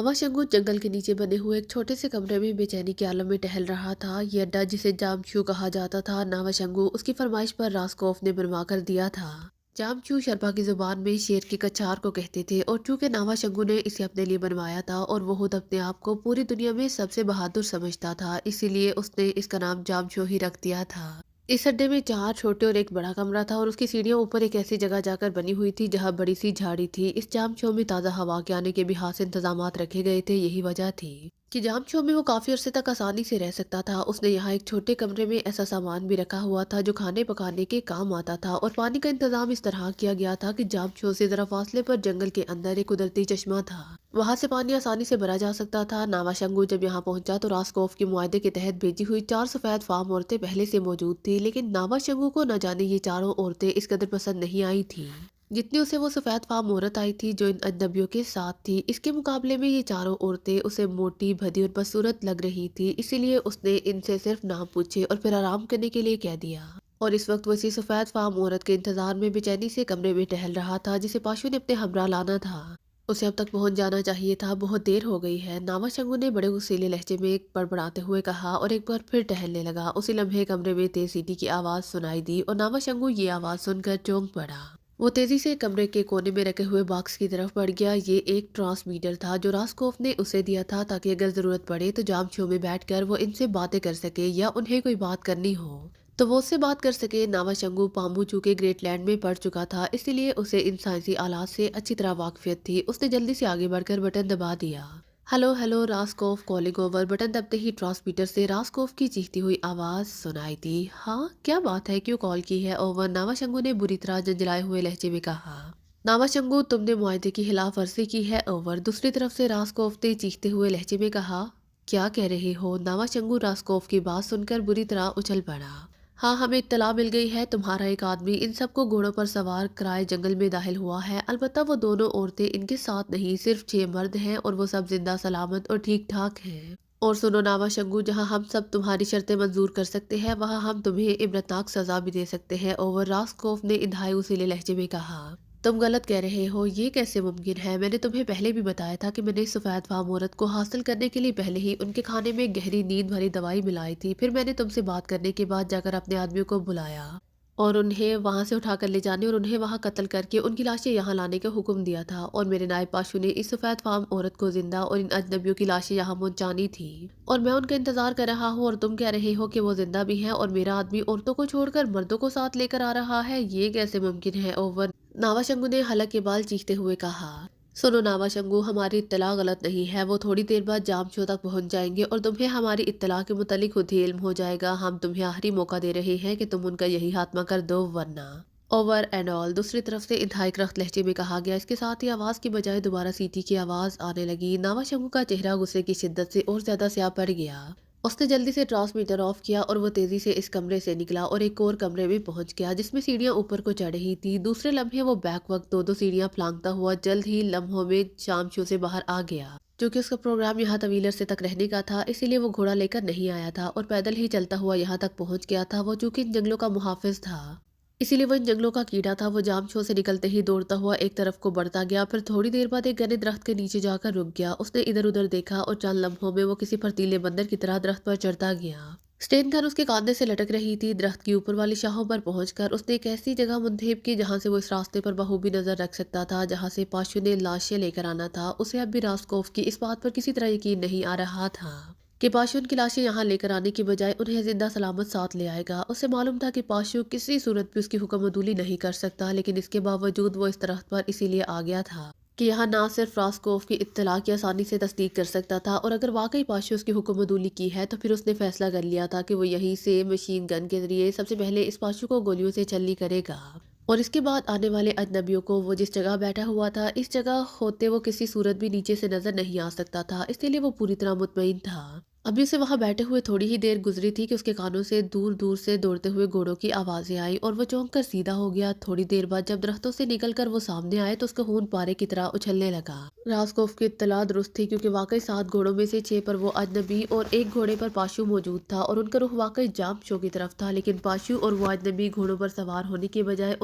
नावा शंगु जंगल के नीचे बने हुए एक छोटे से कमरे में बेचैनी के आलम में टहल रहा था। ये अड्डा जिसे जामचू कहा जाता था, नावा शंगु उसकी फरमाइश पर रास्कोफ ने बनवा कर दिया था। जामचू शर्पा की जुबान में शेर की कछार को कहते थे और चूंकि नावा शंगु ने इसे अपने लिए बनवाया था और वो खुद अपने आप को पूरी दुनिया में सबसे बहादुर समझता था, इसीलिए उसने इसका नाम जामचू ही रख दिया था। इस अड्डे में 4 छोटे और एक बड़ा कमरा था और उसकी सीढ़ियां ऊपर एक ऐसी जगह जाकर बनी हुई थी जहां बड़ी सी झाड़ी थी। इस जाम शो में ताज़ा हवा के आने के भी खास इंतजामात रखे गए थे। यही वजह थी कि जाम शो में वो काफी अरसे तक आसानी से रह सकता था। उसने यहाँ एक छोटे कमरे में ऐसा सामान भी रखा हुआ था जो खाने पकाने के काम आता था और पानी का इंतजाम इस तरह किया गया था कि जाम शो से जरा फासले पर जंगल के अंदर एक कुदरती चश्मा था, वहां से पानी आसानी से भरा जा सकता था। नावा शंगु जब यहाँ पहुंचा तो रास्कोफ के मुआहदे के तहत भेजी हुई 4 सफेद फार्म औरतें पहले से मौजूद थी, लेकिन नावा शंगु को न जाने ये चारों औरतें इस कदर पसंद नहीं आई थी जितनी उसे वो सफेद फार्म औरत आई थी जो इन अजनबियों के साथ थी। इसके मुकाबले में ये चारों औरतें उसे मोटी, भदी और बदसूरत लग रही थी, इसीलिए उसने इनसे सिर्फ नाम पूछे और फिर आराम करने के लिए कह दिया। और इस वक्त वो इसी सफेद फार्म औरत के इंतजार में बेचैनी से कमरे में टहल रहा था जिसे पाशु ने अपने हमरा लाना था। उसे अब तक पहुंच जाना चाहिए था, बहुत देर हो गई है, नावा शंगु ने बड़े गुस्सीले लहजे में बड़बड़ाते हुए कहा और एक बार फिर टहलने लगा। उसी लम्हे कमरे में तेज सीटी की आवाज सुनाई दी और नावा शंगु ये आवाज सुनकर चौंक पड़ा। वो तेजी से कमरे के कोने में रखे हुए बॉक्स की तरफ बढ़ गया। ये एक ट्रांसमीटर था जो रास्कोफ ने उसे दिया था ताकि अगर जरूरत पड़े तो जाम शो में बैठकर वो इनसे बातें कर सके या उन्हें कोई बात करनी हो तो वो उससे बात कर सके। नावा शंगु पाम्बू चूके ग्रेटलैंड में पढ़ चुका था, इसीलिए उसे इन साइंसी आलात से अच्छी तरह वाकफियत थी। उसने जल्दी से आगे बढ़कर बटन दबा दिया। Hello hello Raskof calling over. Button दबते ही ट्रांसमीटर से रास्कोफ की चीखती हुई आवाज सुनाई दी। हाँ क्या बात है, क्यों कॉल की है? ओवर, नावा शंगु ने बुरी तरह जंजलाए हुए लहजे में कहा। नावा शंगु, तुमने मुआहदे की खिलाफ वर्जी की है। ओवर। दूसरी तरफ से रास्कोफ ने चीखते हुए लहजे में कहा। क्या कह रहे हो? नावा शंगु रास्कोफ की बात सुनकर बुरी तरह उछल पड़ा। हाँ, हमें इत्तला मिल गई है, तुम्हारा एक आदमी इन सबको घोड़ों पर सवार कराए जंगल में दाखिल हुआ है। अलबत्ता वो दोनों औरतें इनके साथ नहीं, सिर्फ 6 मर्द हैं और वो सब जिंदा सलामत और ठीक ठाक हैं। और सुनो नावा शंगु, जहाँ हम सब तुम्हारी शर्तें मंजूर कर सकते हैं वहाँ हम तुम्हें इबरतनाक सजा भी दे सकते हैं। ओवर। रास्कोफ ने इंतहाई उसीले लहजे में कहा। तुम गलत कह रहे हो, ये कैसे मुमकिन है? मैंने तुम्हें पहले भी बताया था कि मैंने सफेद फार्म औरत को हासिल करने के लिए पहले ही उनके खाने में गहरी नींद भरी दवाई मिलाई थी। फिर मैंने तुमसे बात करने के बाद जाकर अपने आदमियों को बुलाया और उन्हें वहां से उठाकर ले जाने और उन्हें वहां कत्ल करके उनकी लाशें यहाँ लाने का हुक्म दिया था। और मेरे नायब पाशु ने इस सफेद फार्म औरत को जिंदा और इन अजनबियों की लाशें यहाँ पहुंचानी थी और मैं उनका इंतजार कर रहा हूँ। और तुम कह रहे हो कि वो जिंदा भी हैं और मेरा आदमी औरतों को छोड़कर मर्दों को साथ लेकर आ रहा है, ये कैसे मुमकिन है? ओवर। नावा शंगु ने हलक के बाल चीखते हुए कहा। सुनो नावा शंगु, हमारी इत्तला गलत नहीं है। वो थोड़ी देर बाद जाम शो तक पहुंच जाएंगे और तुम्हें हमारी इत्तला के मुतालिक खुद ही इल्म हो जाएगा। हम तुम्हें आखिरी मौका दे रहे हैं कि तुम उनका यही खात्मा कर दो, वरना। Over and all. दूसरी तरफ से इंतहाई करख्त लहजे में कहा गया। इसके साथ ही आवाज की बजाय दोबारा सीटी की आवाज आने लगी। नावा शंगु का चेहरा गुस्से की शिद्दत से और ज्यादा स्याह पड़ गया। उसने जल्दी से ट्रांसमीटर ऑफ किया और वो तेजी से इस कमरे से निकला और एक और कमरे में पहुंच गया जिसमें सीढ़ियां ऊपर को चढ़ रही थी। दूसरे लम्हे वो बैक वक्त 2-2 सीढ़ियां फलांगता हुआ जल्द ही लम्हों में शाम शो से बाहर आ गया। क्योंकि उसका प्रोग्राम यहाँ तवील अरसे तक रहने का था, इसीलिए वो घोड़ा लेकर नहीं आया था और पैदल ही चलता हुआ यहाँ तक पहुंच गया था। वो चूंकि इन जंगलों का मुहाफिज था, इसीलिए वो इन जंगलों का कीड़ा था। वो जाम शो से निकलते ही दौड़ता हुआ एक तरफ को बढ़ता गया, फिर थोड़ी देर बाद एक घने दरख्त के नीचे जाकर रुक गया। उसने इधर उधर देखा और चंद लम्हों में वो किसी फर्तीले बंदर की तरह दरख्त पर चढ़ता गया। स्टेन गन उसके कांधे से लटक रही थी। दरख्त की ऊपर वाली शाहों पर पहुंचकर उसने एक ऐसी जगह मुंतहिब की जहां से वो इस रास्ते पर बखूबी नजर रख सकता था जहां से पाशु ने लाशें लेकर आना था। उसे अब भी रास्कोफ की इस बात पर किसी तरह यकीन नहीं आ रहा था कि पाशु उनकी लाशें यहाँ लेकर आने की बजाय उन्हें जिंदा सलामत साथ ले आएगा। उसे मालूम था कि पाशु किसी सूरत भी उसकी हुक्मदुली नहीं कर सकता, लेकिन इसके बावजूद वो इस दरख्त पर इसीलिए आ गया था कि यहाँ ना सिर्फ रास्कोफ की इत्तला की आसानी से तस्दीक कर सकता था और अगर वाकई पाशु उसकी हुक्मदुली की है तो फिर उसने फैसला कर लिया था कि वो यहीं से मशीन गन के जरिए सबसे पहले इस पाशु को गोलियों से छलनी करेगा और इसके बाद आने वाले अजनबियों को वो जिस जगह बैठा हुआ था इस जगह होते वो किसी सूरत भी नीचे से नजर नहीं आ सकता था, इसलिए वो पूरी तरह मुतमईन था। अभी उसे वहां बैठे हुए थोड़ी ही देर गुजरी थी कि उसके कानों से दूर दूर से दौड़ते हुए घोड़ों की आवाजें आई और वो चौंक कर सीधा हो गया। थोड़ी देर बाद जब दरख्तों से निकलकर वो सामने आए तो उसका खून पारे की तरह उछलने लगा। रास्कोफ की इत्तला दुरुस्त थी क्योंकि वाकई 7 घोड़ों में से 6 पर वो अजनबी और एक घोड़े पर पाशु मौजूद था और उनका रुख वाकई जाम शो की तरफ था, लेकिन पाशु और वो अजनबी घोड़ों पर सवार होने की बजाय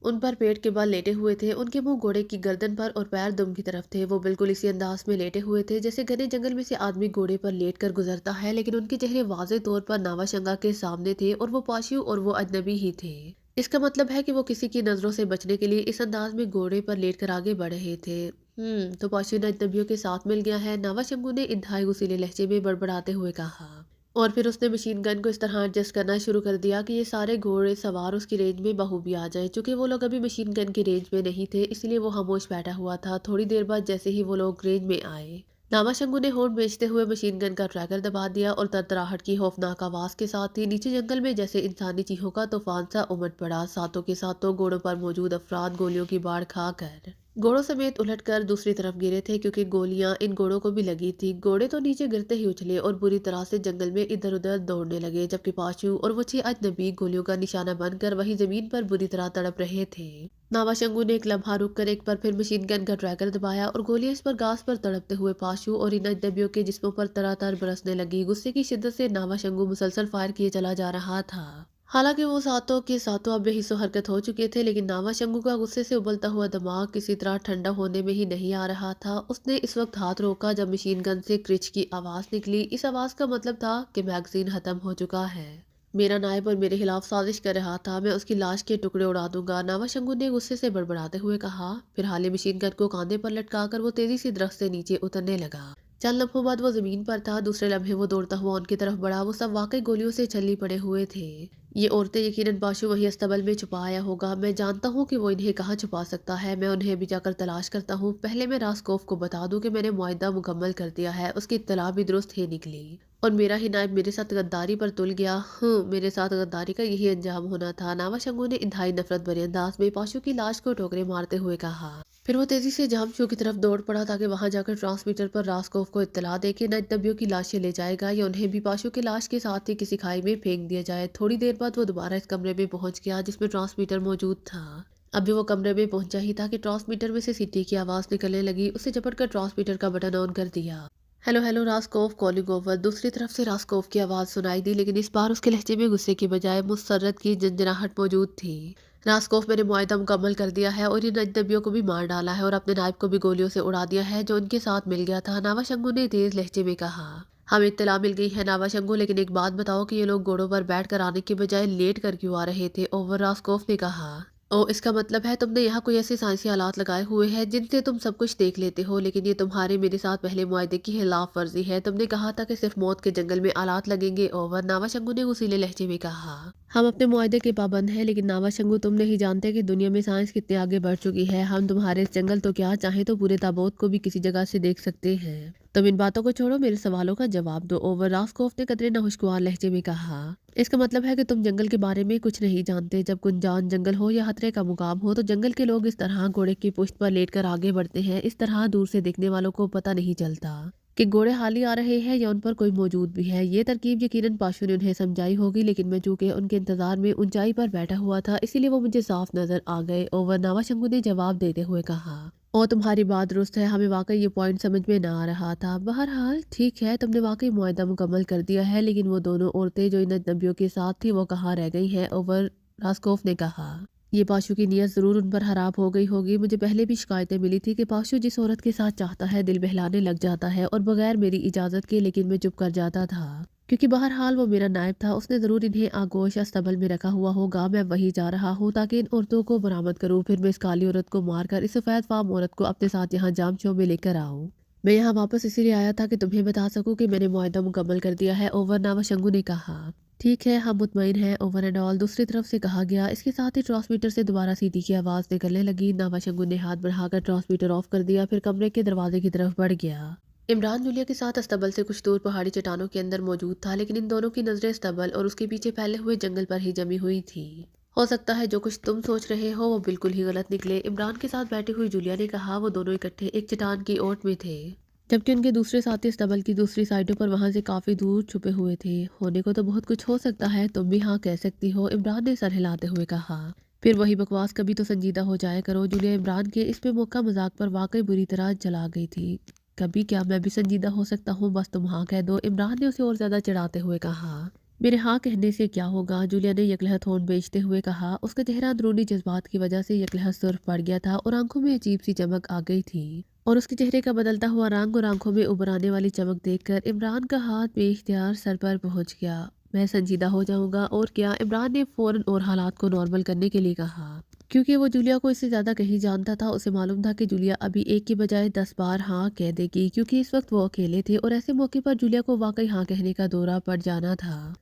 उन पर पेट के बल लेटे हुए थे। उनके मुंह घोड़े की गर्दन पर और पैर दुम की तरफ थे। वो बिल्कुल इसी अंदाज में लेटे हुए थे जैसे घने जंगल में से आदमी घोड़े पर लेट कर गुजरता है, लेकिन उनके चेहरे वाज़ेह तौर पर नावाशंगा के सामने थे और वो पाशु और वो अजनबी ही थे। इसका मतलब है कि वो किसी की नजरों से बचने के लिए इस अंदाज में घोड़े पर लेटकर आगे बढ़ रहे थे। तो पाशु ने अजनबियों के साथ मिल गया है, नावाशंगू ने इंतहाई गुस्सीले लहजे में बड़बड़ाते हुए कहा। और फिर उसने मशीन गन को इस तरह एडजस्ट करना शुरू कर दिया कि ये सारे घोड़े सवार उसकी रेंज में बखूबी आ जाए। चूंकि वो लोग अभी मशीन गन की रेंज में नहीं थे, इसलिए वो खामोश बैठा हुआ था। थोड़ी देर बाद जैसे ही वो लोग रेंज में आए, नावाशंगू ने होंठ बेचते हुए मशीन गन का ट्रैगर दबा दिया और तरतराहट की खौफनाक आवाज के साथ ही नीचे जंगल में जैसे इंसानी चीखों का तूफान सा उमड़ पड़ा। सातों के सातों घोड़ों पर मौजूद अफराद गोलियों की बाढ़ खाकर घोड़ों समेत उलटकर दूसरी तरफ गिरे थे, क्योंकि गोलियां इन घोड़ों को भी लगी थी। घोड़े तो नीचे गिरते ही उछले और बुरी तरह से जंगल में इधर उधर दौड़ने लगे, जबकि पाशु और वो 6 अजनबी गोलियों का निशाना बनकर वही जमीन पर बुरी तरह तड़प रहे थे। नावाशंगू ने एक लम्हा रुक कर एक बार फिर मशीन गन का ट्रैगर दबाया और गोलियां इस पर घास पर तड़पते हुए पाशु और इन अजनबियों के जिस्मों पर तरातार बरसने लगी। गुस्से की शिद्दत से नावाशंगू मुसलसल फायर किए चला जा रहा था। हालांकि वो सातों के सातों अब बेहिस्सो हरकत हो चुके थे, लेकिन नावाशंगू का गुस्से से उबलता हुआ दिमाग किसी तरह ठंडा होने में ही नहीं आ रहा था। उसने इस वक्त हाथ रोका जब मशीन गन से क्रिच की आवाज निकली। इस आवाज का मतलब था कि मैगजीन खत्म हो चुका है। मेरा नायब और मेरे खिलाफ साजिश कर रहा था, मैं उसकी लाश के टुकड़े उड़ा दूंगा, नावाशंगू ने गुस्से से बड़बड़ाते हुए कहा। फिर हाले मशीन गन को कांधे पर लटकाकर वो तेजी से दरख्त से नीचे उतरने लगा। चंद लम्हों बाद वो जमीन पर था। दूसरे लम्हे वो दौड़ता हुआ उनकी तरफ बढ़ा। वो सब वाकई गोलियों से छलनी पड़े हुए थे। ये औरतें यकीनन पाशु वहीं अस्तबल में छुपा आया होगा। मैं जानता हूँ कि वो इन्हें कहाँ छुपा सकता है। मैं उन्हें अभी जाकर तलाश करता हूँ। पहले मैं रास्कोफ को बता दूं कि मैंने मुआहदा मुकम्मल कर दिया है। उसकी इत्तला भी दुरुस्त ही निकली और मेरा ही नायब मेरे साथ गद्दारी पर तुल गया। मेरे साथ गद्दारी का यही अंजाम होना था, नावाशंगू ने इंतहाई नफरत भरे अंदाज में पाशु की लाश को ठोकरे मारते हुए कहा। फिर वो तेजी से जामशू की तरफ दौड़ पड़ा ताकि वहां जाकर ट्रांसमीटर पर रास्कोफ को इत्तला दे के नजनबियों की लाशें ले जाएगा या उन्हें भी पाशु की लाश के साथ ही किसी खाई में फेंक दिया जाए। थोड़ी देर बाद वो दोबारा इस कमरे में पहुंच गया जिसमें ट्रांसमीटर मौजूद था। अभी वो कमरे में पहुंचा ही था कि ट्रांसमीटर में से सीटी की आवाज निकलने लगी। उसे झपट कर ट्रांसमीटर का बटन ऑन कर दिया। Hello hello Raskof calling over. दूसरी तरफ से रास्कोफ की आवाज सुनाई दी, लेकिन इस बार उसके लहजे में गुस्से की बजाय मुसर्रत की झंझनाहट मौजूद थी। रास्कोफ, मैंने मुआहदा मुकम्मल कर दिया है और इन अजनबियों को भी मार डाला है और अपने नायब को भी गोलियों से उड़ा दिया है जो उनके साथ मिल गया था, नावाशंगू ने तेज लहजे में कहा। हमें इत्तला मिल गई है नावाशंगू, लेकिन एक बात बताओ कि ये लोग घोड़ों पर बैठ कर आने के बजाय लेट कर क्यों आ रहे थे? ओवर, रास्कोफ ने कहा। ओ, इसका मतलब है तुमने यहाँ कोई ऐसे साइंसी आलात लगाए हुए हैं जिनसे तुम सब कुछ देख लेते हो, लेकिन ये तुम्हारे मेरे साथ पहले मुआहदे की खिलाफ वर्जी है। तुमने कहा था कि सिर्फ मौत के जंगल में आलात लगेंगे। ओवर, नावाशंगू ने गुस्सीले लहजे में कहा। हम अपने मुआहदे के पाबंद हैं, लेकिन नावाशंगू तुम नहीं जानते कि दुनिया में साइंस कितने आगे बढ़ चुकी है। हम तुम्हारे इस जंगल तो क्या, चाहे तो पूरे ताबूत को भी किसी जगह से देख सकते हैं। तुम इन बातों को छोड़ो, मेरे सवालों का जवाब दो। ओवर, रास्कोफ ने कदरे नाखुशगवार लहजे में कहा। इसका मतलब है कि तुम जंगल के बारे में कुछ नहीं जानते। जब गुंजान जंगल हो या खतरे का मुकाम हो तो जंगल के लोग इस तरह घोड़े की पुश्त पर लेटकर आगे बढ़ते हैं। इस तरह दूर से देखने वालों को पता नहीं चलता कि घोड़े हाल ही आ रहे हैं या उन पर कोई मौजूद भी है। ये तरकीब यकीनन पाशु ने उन्हें समझाई होगी, लेकिन मैं चूंकि उनके इंतजार में ऊंचाई पर बैठा हुआ था, इसीलिए वो मुझे साफ नजर आ गए। ओवर, नावाशंगू ने जवाब देते हुए कहा। और तुम्हारी बात दुरुस्त है, हमें वाकई ये पॉइंट समझ में ना आ रहा था। बहरहाल ठीक है, तुमने वाकई मुआहदा मुकम्मल कर दिया है, लेकिन वो दोनों औरतें जो इन अजनबियों के साथ थी वो कहाँ रह गई हैं? ओवर, रास्कोफ ने कहा। ये पाशु की नीयत जरूर उन पर खराब हो गई होगी। मुझे पहले भी शिकायतें मिली थी कि पाशु जिस औरत के साथ चाहता है दिल बहलाने लग जाता है और बगैर मेरी इजाजत के, लेकिन मैं चुप कर जाता था क्योंकि बहरहाल वो मेरा नायब था। उसने जरूर इन्हें आगोश अस्तबल में रखा हुआ होगा। मैं वही जा रहा हूँ ताकि इन औरतों को बरामद करूँ। फिर मैं इस काली औरत को मारकर इस सफेद फाम औरत को अपने साथ यहाँ जामशो में लेकर आऊँ। मैं यहाँ वापस इसीलिए आया था कि तुम्हें बता सकूं कि मैंने मुआहदा मुकम्मल कर दिया है। ओवर, नावाशंगू ने कहा। ठीक है, हम मुतमईन हैं। ओवर एंड ऑल, दूसरी तरफ से कहा गया। इसके साथ ही ट्रांसमीटर से दोबारा सीटी की आवाज निकलने लगी। नावाशंगू ने हाथ बढ़ाकर ट्रांसमीटर ऑफ कर दिया, फिर कमरे के दरवाजे की तरफ बढ़ गया। इमरान जूलिया के साथ अस्तबल से कुछ दूर पहाड़ी चट्टानों के अंदर मौजूद था, लेकिन इन दोनों की नजरें अस्तबल और उसके पीछे फैले हुए जंगल पर ही जमी हुई थी। हो सकता है जो कुछ तुम सोच रहे हो वो बिल्कुल ही गलत निकले, इमरान के साथ बैठी हुई जूलिया ने कहा। वो दोनों इकट्ठे एक चट्टान की ओट में थे, जबकि उनके दूसरे साथी अस्तबल की दूसरी साइडों पर वहां से काफी दूर छुपे हुए थे। होने को तो बहुत कुछ हो सकता है, तुम भी हाँ कह सकती हो, इमरान ने सर हिलाते हुए कहा। फिर वही बकवास, कभी तो संजीदा हो जाया करो। जूलिया इमरान के इस पे मौका मजाक पर वाकई बुरी तरह जला गई थी। कभी क्या मैं भी संजीदा हो सकता हूँ, बस तुम हाँ कह दो, इमरान ने उसे और ज्यादा चिढ़ाते हुए कहा। میرے ہاں کہنے سے کیا ہوگا، جولیا نے یکلہت ہونٹ بیچتے ہوئے کہا۔ اس کا چہرہ اندرونی جذبات کی وجہ سے یکلہت سرخ پڑ گیا تھا اور آنکھوں میں عجیب سی چمک آ گئی تھی، اور اس کے چہرے کا بدلتا ہوا رنگ اور آنکھوں میں ابھر آنے والی چمک دیکھ کر عمران کا ہاتھ بے اختیار سر پر پہنچ گیا۔ میں سنجیدہ ہو جاؤں گا اور کیا، عمران نے فوراً اور حالات کو نارمل کرنے کے لیے کہا، کیونکہ وہ جولیا کو اس سے زیادہ کہیں جانتا تھا۔ اسے معلوم تھا کہ جولیا ابھی ایک کی بجائے 10 بار ہاں کہہ دے گی، کیونکہ اس وقت وہ اکیلے تھے اور ایسے موقع پر جولیا کو واقعی ہاں کہنے کا دورہ پڑ جانا تھا۔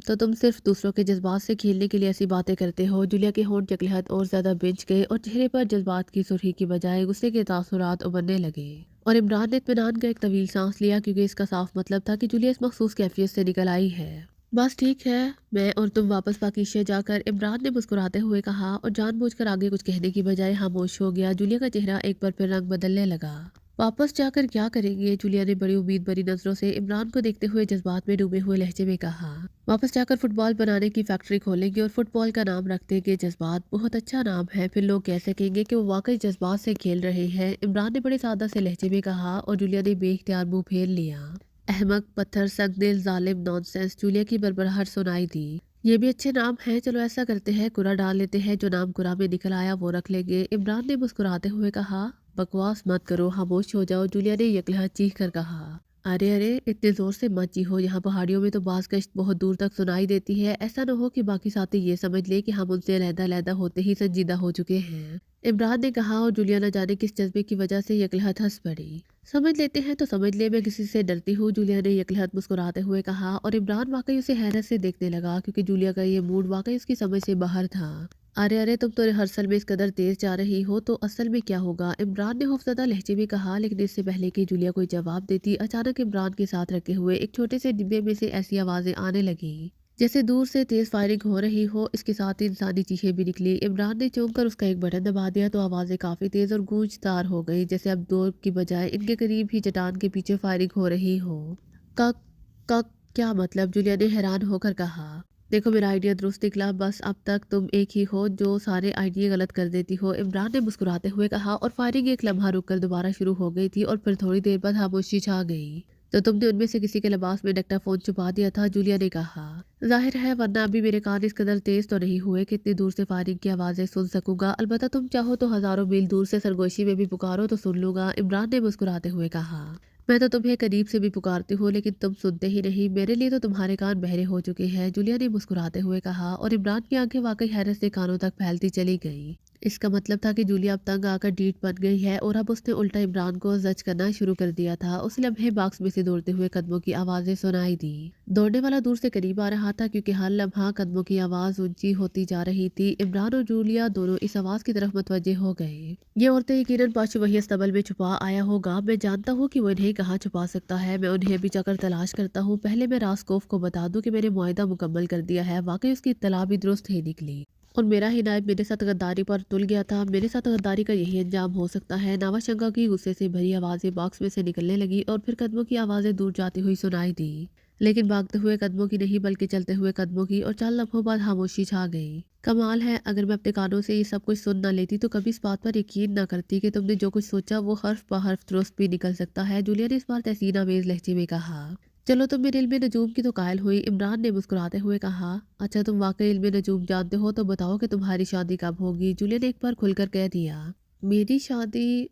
تو تم صرف دوسروں کے جذبات سے کھیلنے کے لیے ایسی باتیں کرتے ہو۔ جولیا کے ہونٹ یکلہت اور زیادہ بنچ گئے اور چہرے پر جذبات کی سرخی کی بجائے غصے کے تاثرات ابھرنے لگے، اور عمران نے اطمینان کا ایک طویل سانس لیا، کیونکہ اس کا صاف مطلب تھا کہ جولیا اس مخصوص کیفیت سے نکل آئی ہے۔ بس ٹھیک ہے، میں اور تم واپس پاکیزہ جا کر، عمران نے مسکراتے ہوئے کہا، اور جان بوجھ کر آگے کچھ کہنے کی بجائے خاموش ہو گیا۔ جولیا کا چہرہ ایک بار پھر رنگ بدلنے لگا۔ واپس جا کر کیا کریں گے؟ جولیا نے بڑی امید بھری نظروں سے عمران کو دیکھتے ہوئے جذبات میں ڈوبے ہوئے لہجے میں کہا، واپس جا کر فٹ بال بنانے کی فیکٹری کھولیں گے اور فٹ بال کا نام رکھ دیں گے جذبات۔ بہت اچھا نام ہے، پھر لوگ کہہ سکیں گے کہ وہ واقعی جذبات سے کھیل رہے ہیں، عمران نے بڑے سادہ سے لہجے میں کہا، اور جولیا نے بے اختیار منہ پھیر لیا۔ احمق، پتھر، سنگ دل، ظالم، نان سینس، جولیا کی بڑبڑاہٹ سنائی دی۔ یہ بھی اچھے نام ہیں، چلو ایسا کرتے ہیں، کرا ڈال لیتے ہیں، جو نام کرا میں نکل آیا وہ رکھ لیں گے، عمران نے مسکراتے ہوئے کہا۔ بکواس مت کرو، خاموش ہو جاؤ، جولیا نے یکلہت چیخ کر کہا۔ ارے ارے، اتنے زور سے مت چیخو، یہاں پہاڑیوں میں تو باز گشت بہت دور تک سنائی دیتی ہے، ایسا نہ ہو کہ باقی ساتھی یہ سمجھ لے کہ ہم ان سے علیحدہ علیحدہ ہوتے ہی سنجیدہ ہو چکے ہیں، عمران نے کہا، اور جولیا نہ جانے کس جذبے کی وجہ سے یکلہت ہنس پڑی۔ سمجھ لیتے ہیں تو سمجھ لے، میں کسی سے ڈرتی ہوں، جولیا نے یکلہت مسکراتے ہوئے کہا، اور عمران واقعی اسے حیرت سے دیکھنے لگا، کیونکہ جولیا کا یہ موڈ واقعی اس کی سمجھ سے باہر تھا۔ ارے ارے، تم تو ریہرسل میں اس قدر تیز جا رہی ہو تو اصل میں کیا ہوگا، عمران نے خوفزدہ لہجے میں کہا، لیکن اس سے پہلے کہ جولیا کوئی جواب دیتی، اچانک عمران کے ساتھ رکھے ہوئے ایک چھوٹے سے ڈبے میں سے ایسی آوازیں آنے لگیں جیسے دور سے تیز فائرنگ ہو رہی ہو، اس کے ساتھ ہی انسانی چیخیں بھی نکلی۔ عمران نے چونک کر اس کا ایک بٹن دبا دیا تو آوازیں کافی تیز اور گونجدار ہو گئی، جیسے اب دور کی بجائے ان کے قریب ہی چٹان کے پیچھے فائرنگ ہو رہی ہو۔ کک کک، کیا مطلب؟ جولیا نے حیران ہو کر کہا۔ دیکھو، میرا آئیڈیا درست نکلا، بس اب تک تم ایک ہی ہو جو سارے آئیڈیا غلط کر دیتی ہو، عمران نے مسکراتے ہوئے کہا، اور فائرنگ ایک لمحہ رک کر دوبارہ شروع ہو گئی تھی، اور پھر تھوڑی دیر بعد خاموشی چھا گئی۔ تو تم نے ان میں سے کسی کے لباس میں ڈکٹا فون چھپا دیا تھا، جولیا نے کہا۔ ظاہر ہے، ورنہ ابھی میرے کان اس قدر تیز تو نہیں ہوئے کہ اتنی دور سے فائرنگ کی آوازیں سن سکوں گا، البتہ تم چاہو تو ہزاروں میل دور سے سرگوشی میں بھی پکارو تو سن لوں گا، عمران نے مسکراتے ہوئے کہا۔ میں تو تمہیں قریب سے بھی پکارتی ہوں، لیکن تم سنتے ہی نہیں، میرے لیے تو تمہارے کان بہرے ہو چکے ہیں، جولیا نے مسکراتے ہوئے کہا، اور عمران کی آنکھیں واقعی حیرت سے کانوں تک پھیلتی چلی گئیں۔ اس کا مطلب تھا کہ جولیا اب تنگ آ کر ڈیٹ بن گئی ہے، اور اب اس نے الٹا عمران کو زج کرنا شروع کر دیا تھا۔ اس لمحے باکس میں سے دوڑتے ہوئے قدموں کی آوازیں سنائی دی۔ دوڑنے والا دور سے قریب آ رہا تھا، کیونکہ ہر لمحہ قدموں کی آواز اونچی ہوتی جا رہی تھی۔ عمران اور جولیا دونوں اس آواز کی طرف متوجہ ہو گئے۔ یہ عورتیں یقیناً پانچوں وہی استبل میں چھپا آیا ہوگا، میں جانتا ہوں کہ وہ انہیں کہاں چھپا سکتا ہے، میں انہیں ابھی جا کر تلاش کرتا ہوں۔ پہلے میں راسکوف کو بتا دوں کہ میں نے معاہدہ مکمل کر دیا ہے، واقعی اس کی اطلاع بھی درست ہی نکلی، اور میرا ہی نائب میرے ساتھ غداری پر تل گیا تھا، میرے ساتھ غداری کا یہی انجام ہو سکتا ہے۔ ناوا شنگا کی غصے سے بھری آوازیں باکس میں سے نکلنے لگی، اور پھر قدموں کی آوازیں دور جاتی ہوئی سنائی دی، لیکن بھاگتے ہوئے قدموں کی نہیں بلکہ چلتے ہوئے قدموں کی، اور چند لمحوں بعد خاموشی چھا گئی۔ کمال ہے، اگر میں اپنے کانوں سے یہ سب کچھ سن نہ لیتی تو کبھی اس بات پر یقین نہ کرتی کہ تم نے جو کچھ سوچا وہ حرف بہ حرف درست بھی نکل سکتا ہے، جولیا نے اس بار تحسین آمیز لہجے میں کہا۔ چلو، تم میرے علم نجوم کی تو قائل ہوئی، عمران نے مسکراتے ہوئے کہا۔ اچھا، تم واقعی علم نجوم جانتے ہو تو بتاؤ کہ تمہاری شادی کب ہوگی، جولیا نے ایک بار کھل کر کہہ دیا۔ میری شادی؟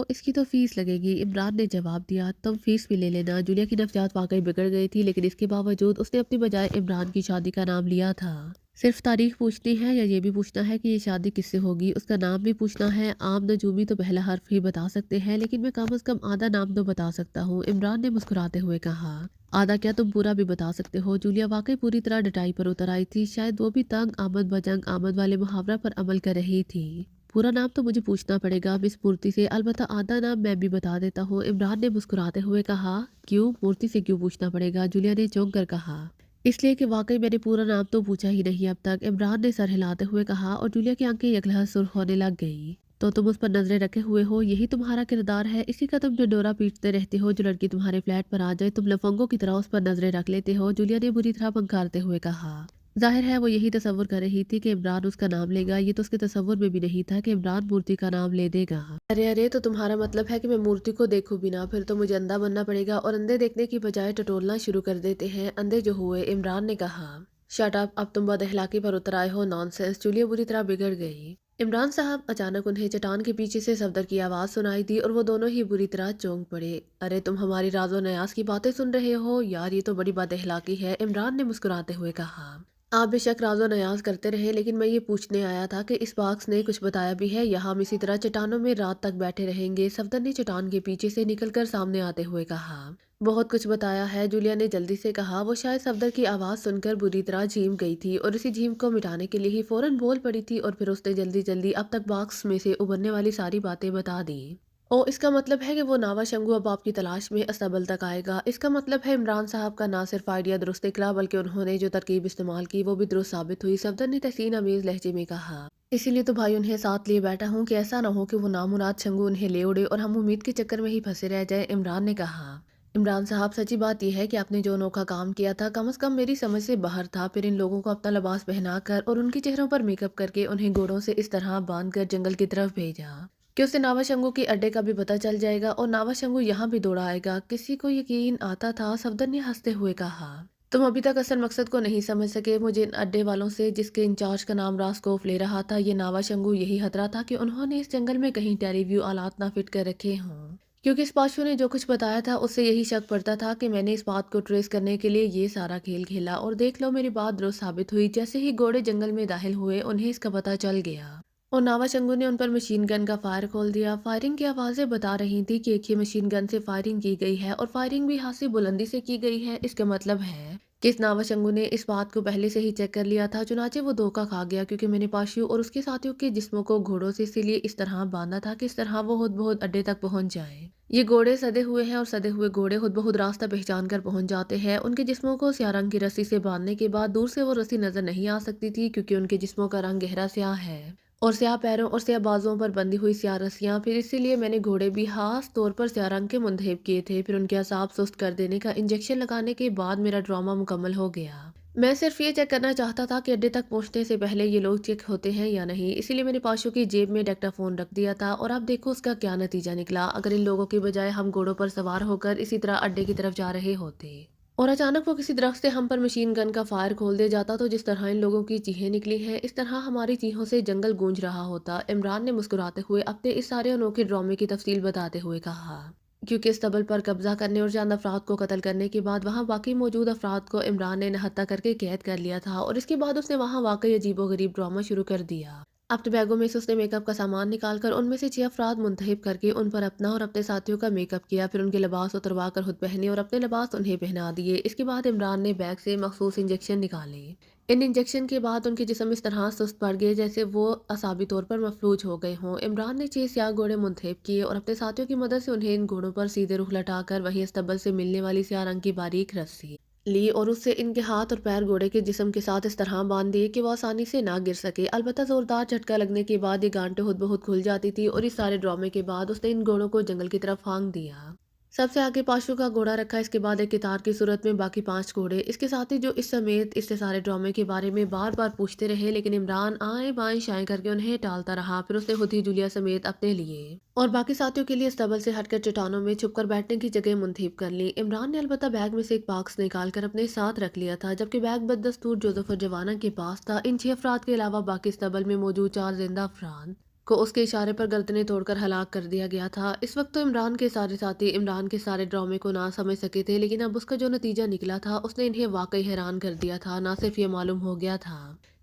اس کی تو فیس لگے گی، عمران نے جواب دیا۔ تم فیس بھی لے لینا، جولیا کی نفسیات واقعی بگڑ گئی تھی، لیکن اس کے باوجود اس نے اپنی بجائے عمران کی شادی کا نام لیا تھا۔ صرف تاریخ پوچھنی ہے یا یہ بھی پوچھنا ہے کہ یہ شادی کس سے ہوگی؟ اس کا نام بھی پوچھنا ہے؟ عام نجومی تو پہلا حرف ہی بتا سکتے ہیں، لیکن میں کم از کم آدھا نام تو بتا سکتا ہوں، عمران نے مسکراتے ہوئے کہا۔ آدھا کیا، تم پورا بھی بتا سکتے ہو، جولیا واقعی پوری طرح ڈٹائی پر اتر آئی تھی، شاید وہ بھی تنگ آمد بجنگ آمد والے محاورہ پر عمل کر رہی تھی۔ پورا نام تو مجھے پوچھنا پڑے گا مس مورتی سے، البتہ آدھا نام میں بھی بتا دیتا ہوں، عمران نے مسکراتے ہوئے کہا۔ کیوں مورتی سے کیوں پوچھنا پڑے گا؟ جولیا نے چونک کر کہا۔ اس لیے کہ واقعی میں نے پورا نام تو پوچھا ہی نہیں اب تک، عمران نے سر ہلاتے ہوئے کہا، اور جولیا کی آنکھیں یکلہت سرخ ہونے لگ گئیں۔ تو تم اس پر نظریں رکھے ہوئے ہو، یہی تمہارا کردار ہے، اسی کا تم ڈنڈورا پیٹتے رہتے ہو، جو لڑکی تمہارے فلیٹ پر آ جائے تم لفنگوں کی طرح اس پر نظریں رکھ لیتے ہو، جولیا نے بری طرح پنکارتے ہوئے کہا۔ ظاہر ہے وہ یہی تصور کر رہی تھی کہ عمران اس کا نام لے گا، یہ تو اس کے تصور میں بھی نہیں تھا کہ عمران مورتی کا نام لے دے گا۔ ارے ارے، تو تمہارا مطلب ہے کہ میں مورتی کو دیکھوں بھی نہ؟ پھر تو مجھے اندھا بننا پڑے گا، اور اندھے دیکھنے کی بجائے ٹٹولنا شروع کر دیتے ہیں اندھے جو ہوئے، عمران نے کہا۔ شٹ اپ، اب تم بد اخلاقی پر اتر آئے ہو، نان سینس۔ جولیا بری طرح بگڑ گئی۔ عمران صاحب، اچانک انہیں چٹان کے پیچھے سے صفدر کی آواز سنائی دی اور وہ دونوں ہی بری طرح چونک پڑے۔ ارے تم ہماری راز و نیاز کی باتیں سن رہے ہو؟ یار یہ تو بڑی بد اخلاقی ہے، عمران نے مسکراتے ہوئے کہا۔ آپ بے شک راز و نیاز کرتے رہے، لیکن میں یہ پوچھنے آیا تھا کہ اس باکس نے کچھ بتایا بھی ہے، یا ہم اسی طرح چٹانوں میں رات تک بیٹھے رہیں گے؟ صفدر نے چٹان کے پیچھے سے نکل کر سامنے آتے ہوئے کہا۔ بہت کچھ بتایا ہے، جولیا نے جلدی سے کہا۔ وہ شاید صفدر کی آواز سن کر بری طرح جھیم گئی تھی اور اسی جھیم کو مٹانے کے لیے ہی فوراً بول پڑی تھی، اور پھر اس نے جلدی جلدی اب تک باکس میں سے ابھرنے والی ساری باتیں بتا دیں۔ او، اس کا مطلب ہے کہ وہ ناوا شنگو اب آپ کی تلاش میں استبل تک آئے گا۔ اس کا مطلب ہے عمران صاحب کا نہ صرف آئیڈیا درست نکلا، بلکہ انہوں نے جو ترکیب استعمال کی وہ بھی درست ثابت ہوئی، صفدر نے تحسین آمیز لہجے میں کہا۔ اسی لیے تو بھائی انہیں ساتھ لیے بیٹھا ہوں کہ ایسا نہ ہو کہ وہ نامراد شنگو انہیں لے اڑے اور ہم امید کے چکر میں ہی پھنسے رہ جائیں، عمران نے کہا۔ عمران صاحب، سچی بات یہ ہے کہ آپ نے جو انوکھا کام کیا تھا کم از کم میری سمجھ سے باہر تھا، پھر ان لوگوں کو اپنا لباس پہنا کر اور ان کے چہروں پر میک اپ کر کے انہیں گھوڑوں سے اس طرح باندھ کر جنگل کی طرف بھیجا کہ اسے ناوا شنگو کی اڈے کا بھی پتہ چل جائے گا اور ناوا شنگو یہاں بھی دوڑا آئے گا۔ کسی کو یقین آتا تھا؟ صفدر نے ہنستے ہوئے کہا۔ تم ابھی تک اصل مقصد کو نہیں سمجھ سکے۔ مجھے ان اڈے والوں سے، جس کے انچارج کا نام راسکوف لے رہا تھا، یہ ناوا شنگو، یہی خطرہ تھا کہ انہوں نے اس جنگل میں کہیں ٹیلی ویو آلات نہ فٹ کر رکھے ہوں، کیونکہ اس پاشو نے جو کچھ بتایا تھا اس سے یہی شک پڑتا تھا کہ میں نے اس بات کو ٹریس کرنے کے لیے یہ سارا کھیل کھیلا، اور دیکھ لو میری بات درست ثابت ہوئی۔ جیسے ہی گھوڑے جنگل میں داخل ہوئے انہیں اس کا پتہ چل گیا، اور ناوا شنگو نے ان پر مشین گن کا فائر کھول دیا۔ فائرنگ کی آوازیں بتا رہی تھی کہ ایک ہی مشین گن سے فائرنگ کی گئی ہے، اور فائرنگ بھی خاصی بلندی سے کی گئی ہے۔ اس کا مطلب ہے کہ اس ناوا شنگو نے اس بات کو پہلے سے ہی چیک کر لیا تھا، چنانچہ وہ دھوکہ کھا گیا، کیونکہ میں نے پاشو اور اس کے ساتھیوں کے جسموں کو گھوڑوں سے اسی لیے اس طرح باندھا تھا کہ اس طرح وہ خود بخود اڈے تک پہنچ جائیں۔ یہ گھوڑے سدے ہوئے ہیں، اور سدے ہوئے گھوڑے خود بخود راستہ پہچان کر پہنچ جاتے ہیں۔ ان کے جسموں کو سیاہ رنگ کی رسی سے باندھنے کے بعد دور سے وہ رسی نظر نہیں آ سکتی تھی، کیونکہ ان کے جسموں کا رنگ گہرا سیاہ ہے، اور سیاہ پیروں اور سیاہ بازوؤں پر بندھی ہوئی سیاہ رسیاں۔ پھر اسی لیے میں نے گھوڑے بھی خاص طور پر سیاہ رنگ کے منتخب کیے تھے۔ پھر ان کے اعصاب سست کر دینے کا انجیکشن لگانے کے بعد میرا ڈرامہ مکمل ہو گیا۔ میں صرف یہ چیک کرنا چاہتا تھا کہ اڈے تک پہنچنے سے پہلے یہ لوگ چیک ہوتے ہیں یا نہیں، اسی لیے میں نے پاشو کی جیب میں ڈیکٹا فون رکھ دیا تھا، اور اب دیکھو اس کا کیا نتیجہ نکلا۔ اگر ان لوگوں کی بجائے ہم گھوڑوں پر سوار ہو کر اسی طرح اڈے کی طرف جا رہے ہوتے اور اچانک وہ کسی درخت سے ہم پر مشین گن کا فائر کھول دے جاتا، تو جس طرح ان لوگوں کی چیخیں نکلی ہیں اس طرح ہماری چیخوں سے جنگل گونج رہا ہوتا، عمران نے مسکراتے ہوئے اپنے اس سارے انوکھے ڈرامے کی تفصیل بتاتے ہوئے کہا۔ کیونکہ استبل پر قبضہ کرنے اور چند افراد کو قتل کرنے کے بعد وہاں باقی موجود افراد کو عمران نے نہتہ کر کے قید کر لیا تھا، اور اس کے بعد اس نے وہاں واقعی عجیب و غریب ڈرامہ شروع کر دیا۔ اپنے بیگوں میں سے اس نے میک اپ کا سامان نکال کر ان میں سے 6 افراد منتخب کر کے ان پر اپنا اور اپنے ساتھیوں کا میک اپ کیا، پھر ان کے لباس اتروا کر خود پہنے اور اپنے لباس انہیں پہنا دیے۔ اس کے بعد عمران نے بیگ سے مخصوص انجیکشن نکالے۔ ان انجیکشن کے بعد ان کے جسم اس طرح سست پڑ گئے جیسے وہ اعصابی طور پر مفلوج ہو گئے ہوں۔ عمران نے 6 سیاہ گھوڑے منتخب کیے اور اپنے ساتھیوں کی مدد سے انہیں ان گھوڑوں پر سیدھے رخ لٹا کر وہیں استبل سے ملنے والی سیاہ رنگ کی باریک رسی لی، اور اس سے ان کے ہاتھ اور پیر گھوڑے کے جسم کے ساتھ اس طرح باندھ دیے کہ وہ آسانی سے نہ گر سکے۔ البتہ زوردار جھٹکا لگنے کے بعد یہ گانٹیں خود بخود کھل جاتی تھی، اور اس سارے ڈرامے کے بعد اس نے ان گھوڑوں کو جنگل کی طرف پھانک دیا۔ سب سے آگے پاشو کا گھوڑا رکھا، اس کے بعد ایک قطار کی صورت میں باقی 5 گھوڑے۔ اس کے ساتھی جو اس سمیت اس سے سارے ڈرامے کے بارے میں بار بار پوچھتے رہے، لیکن عمران آئیں بائیں شائیں کر کے انہیں ٹالتا رہا۔ پھر اس نے خود ہی جولیا سمیت اپنے لیے اور باقی ساتھیوں کے لیے استبل سے ہٹ کر چٹانوں میں چھپ کر بیٹھنے کی جگہ منتخب کر لی۔ عمران نے البتہ بیگ میں سے ایک باکس نکال کر اپنے ساتھ رکھ لیا تھا، جبکہ بیگ بددستور جوزف اور جوانا کے پاس تھا۔ ان 6 افراد کے علاوہ باقی استبل میں موجود 4 زندہ افراد کو اس کے اشارے پر گردنیں توڑ کر ہلاک کر دیا گیا تھا۔ اس وقت تو عمران کے سارے ساتھی عمران کے سارے ڈرامے کو نہ سمجھ سکے تھے، لیکن اب اس کا جو نتیجہ نکلا تھا اس نے انہیں واقعی حیران کر دیا تھا۔ نہ صرف یہ معلوم ہو گیا تھا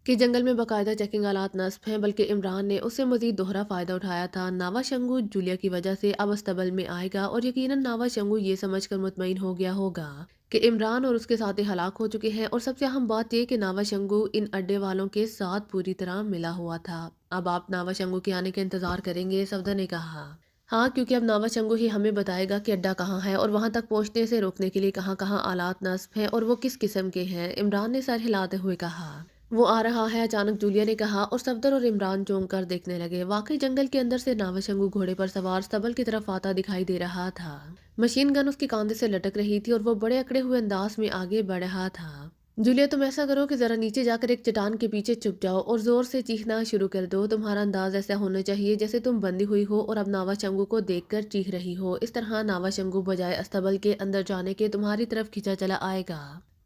کہ جنگل میں باقاعدہ چیکنگ آلات نصب ہیں، بلکہ عمران نے اس سے مزید دوہرا فائدہ اٹھایا تھا۔ ناوا شنگو جولیا کی وجہ سے اب استبل میں آئے گا، اور یقیناً ناوا شنگو یہ سمجھ کر مطمئن ہو گیا ہوگا کہ عمران اور اس کے ساتھی ہلاک ہو چکے ہیں، اور سب سے اہم بات یہ کہ ناوا شنگو ان اڈے والوں کے ساتھ پوری طرح ملا ہوا تھا۔ اب آپ ناوا شنگو کے آنے کا انتظار کریں گے، صفدر نے کہا۔ ہاں، کیونکہ اب ناوا شنگو ہی ہمیں بتائے گا کہ اڈا کہاں ہے، اور وہاں تک پہنچنے سے روکنے کے لیے کہاں کہاں آلات نصب ہیں اور وہ کس قسم کے ہیں، عمران نے سر ہلاتے ہوئے کہا۔ وہ آ رہا ہے، اچانک جولیا نے کہا، اور صفدر اور عمران چونک کر دیکھنے لگے۔ واقعی جنگل کے اندر سے ناوا شنگو گھوڑے پر سوار استبل کی طرف آتا دکھائی دے رہا تھا۔ مشین گن اس کے کاندھے سے لٹک رہی تھی، اور وہ بڑے اکڑے ہوئے انداز میں آگے بڑھ رہا تھا۔ जूलिया, तुम ऐसा करो कि ज़रा नीचे जाकर एक चट्टान के पीछे छुप जाओ और ज़ोर से चीखना शुरू कर दो। तुम्हारा अंदाज ऐसा होना चाहिए जैसे तुम बंधी हुई हो और अब नावा शंगू को देखकर चीख रही हो। इस तरह नावा शंगू बजाय अस्तबल के अंदर जाने के तुम्हारी तरफ खिंचा चला आएगा,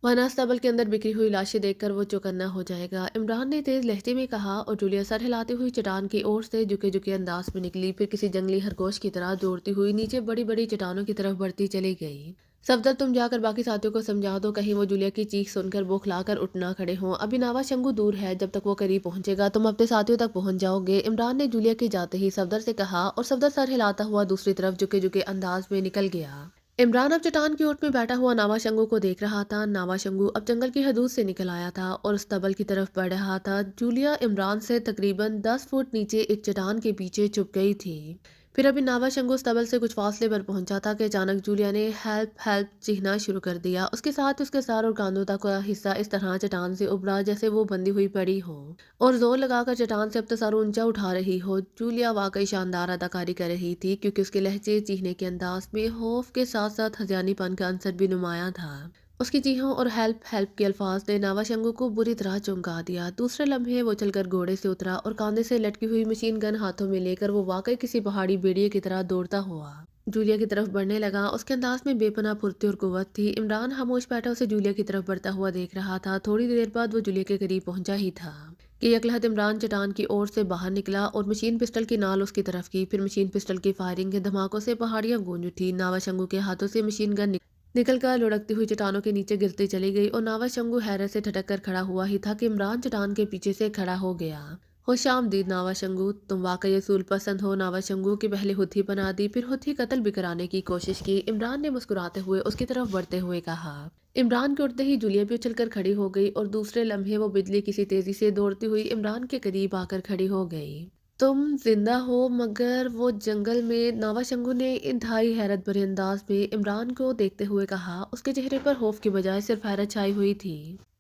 वरना अस्तबल के अंदर बिखरी हुई लाशें देखकर वो चौकन्ना हो जाएगा। इमरान ने तेज लहजे में कहा और जूलिया सर हिलाती हुई चट्टान की ओर से झुके झुके अंदाज में निकली, फिर किसी जंगली खरगोश की तरह दौड़ती हुई नीचे बड़ी बड़ी चट्टानों की तरफ बढ़ती चली गई। सफदर, तुम जाकर बाकी साथियों को समझा दो, कहीं वो जूलिया की चीख सुनकर बौखलाकर उठ ना खड़े हों। अभी नावा शंगू दूर है, जब तक वो करीब पहुंचेगा तुम अपने साथियों तक पहुंच जाओगे। इमरान ने जूलिया के जाते ही सफदर से कहा और सफदर सर हिलाता हुआ दूसरी तरफ झुके झुके अंदाज में निकल गया। इमरान अब चट्टान की ओट में बैठा हुआ नावा शंगू को देख रहा था। नावा शंगू अब जंगल की हदूद से निकल आया था और उस तबल की तरफ बढ़ रहा था। जूलिया इमरान से तकरीबन 10 फुट नीचे एक चट्टान के पीछे छुप गई थी। फिर अभी नावा शंगू उस तबल से कुछ फासले पर पहुंचा था कि अचानक जूलिया ने हेल्प हेल्प चीखना शुरू कर दिया। उसके साथ उसके सर और कांधों तक का हिस्सा इस तरह चट्टान से उभरा जैसे वो बंधी हुई पड़ी हो और जोर लगाकर चट्टान से अब तो सर ऊंचा उठा रही हो। जूलिया वाकई शानदार अदाकारी कर रही थी, क्योंकि उसके लहजे, चीखने के अंदाज में खौफ के साथ साथ हजानीपन का अंसर भी नुमाया था। उसकी चीखों और हेल्प हेल्प के अल्फाज ने नावा शंगू को बुरी तरह चौंका दिया। दूसरे लम्हे वो चलकर घोड़े से उतरा और कांधे से लटकी हुई मशीन गन हाथों में लेकर वो वाकई किसी पहाड़ी भेड़िए की तरह दौड़ता हुआ जूलिया की तरफ बढ़ने लगा। उसके अंदाज में बेपनाह फुर्ती और कुव्वत थी। इमरान खामोश बैठा उसे जूलिया की तरफ बढ़ता हुआ देख रहा था। थोड़ी देर बाद वो जूलिया के करीब पहुंचा ही था कि यकलहत इमरान चट्टान की ओर से बाहर निकला और मशीन पिस्टल की नाल उसकी तरफ की। फिर मशीन पिस्टल की फायरिंग के धमाकों से पहाड़ियां गूंज उठी। नावा शंगू के हाथों से मशीन गन निकलकर लुढ़कती हुई चट्टानों के नीचे गिरती चली गई और नावा शंगू हैरत से ठटक कर खड़ा हुआ ही था कि इमरान चट्टान के पीछे से खड़ा हो गया। खुशामदीद नावा शंगू, तुम वाकई असूल पसंद हो। नावा शंगू की पहले हुथी बना दी, फिर हुथी कत्ल भी कराने की कोशिश की। इमरान ने मुस्कुराते हुए उसकी तरफ बढ़ते हुए कहा। इमरान के उठते ही जूलिया भी उछलकर खड़ी हो गई और दूसरे लम्हे वो बिजली किसी तेजी से दौड़ती हुई इमरान के करीब आकर खड़ी हो गई। तुम जिंदा हो? मगर वो जंगल में, नावा शंगू ने इंतहाई हैरत भरे अंदाज में इमरान को देखते हुए कहा। उसके चेहरे पर खौफ की बजाय सिर्फ हैरत छाई हुई थी।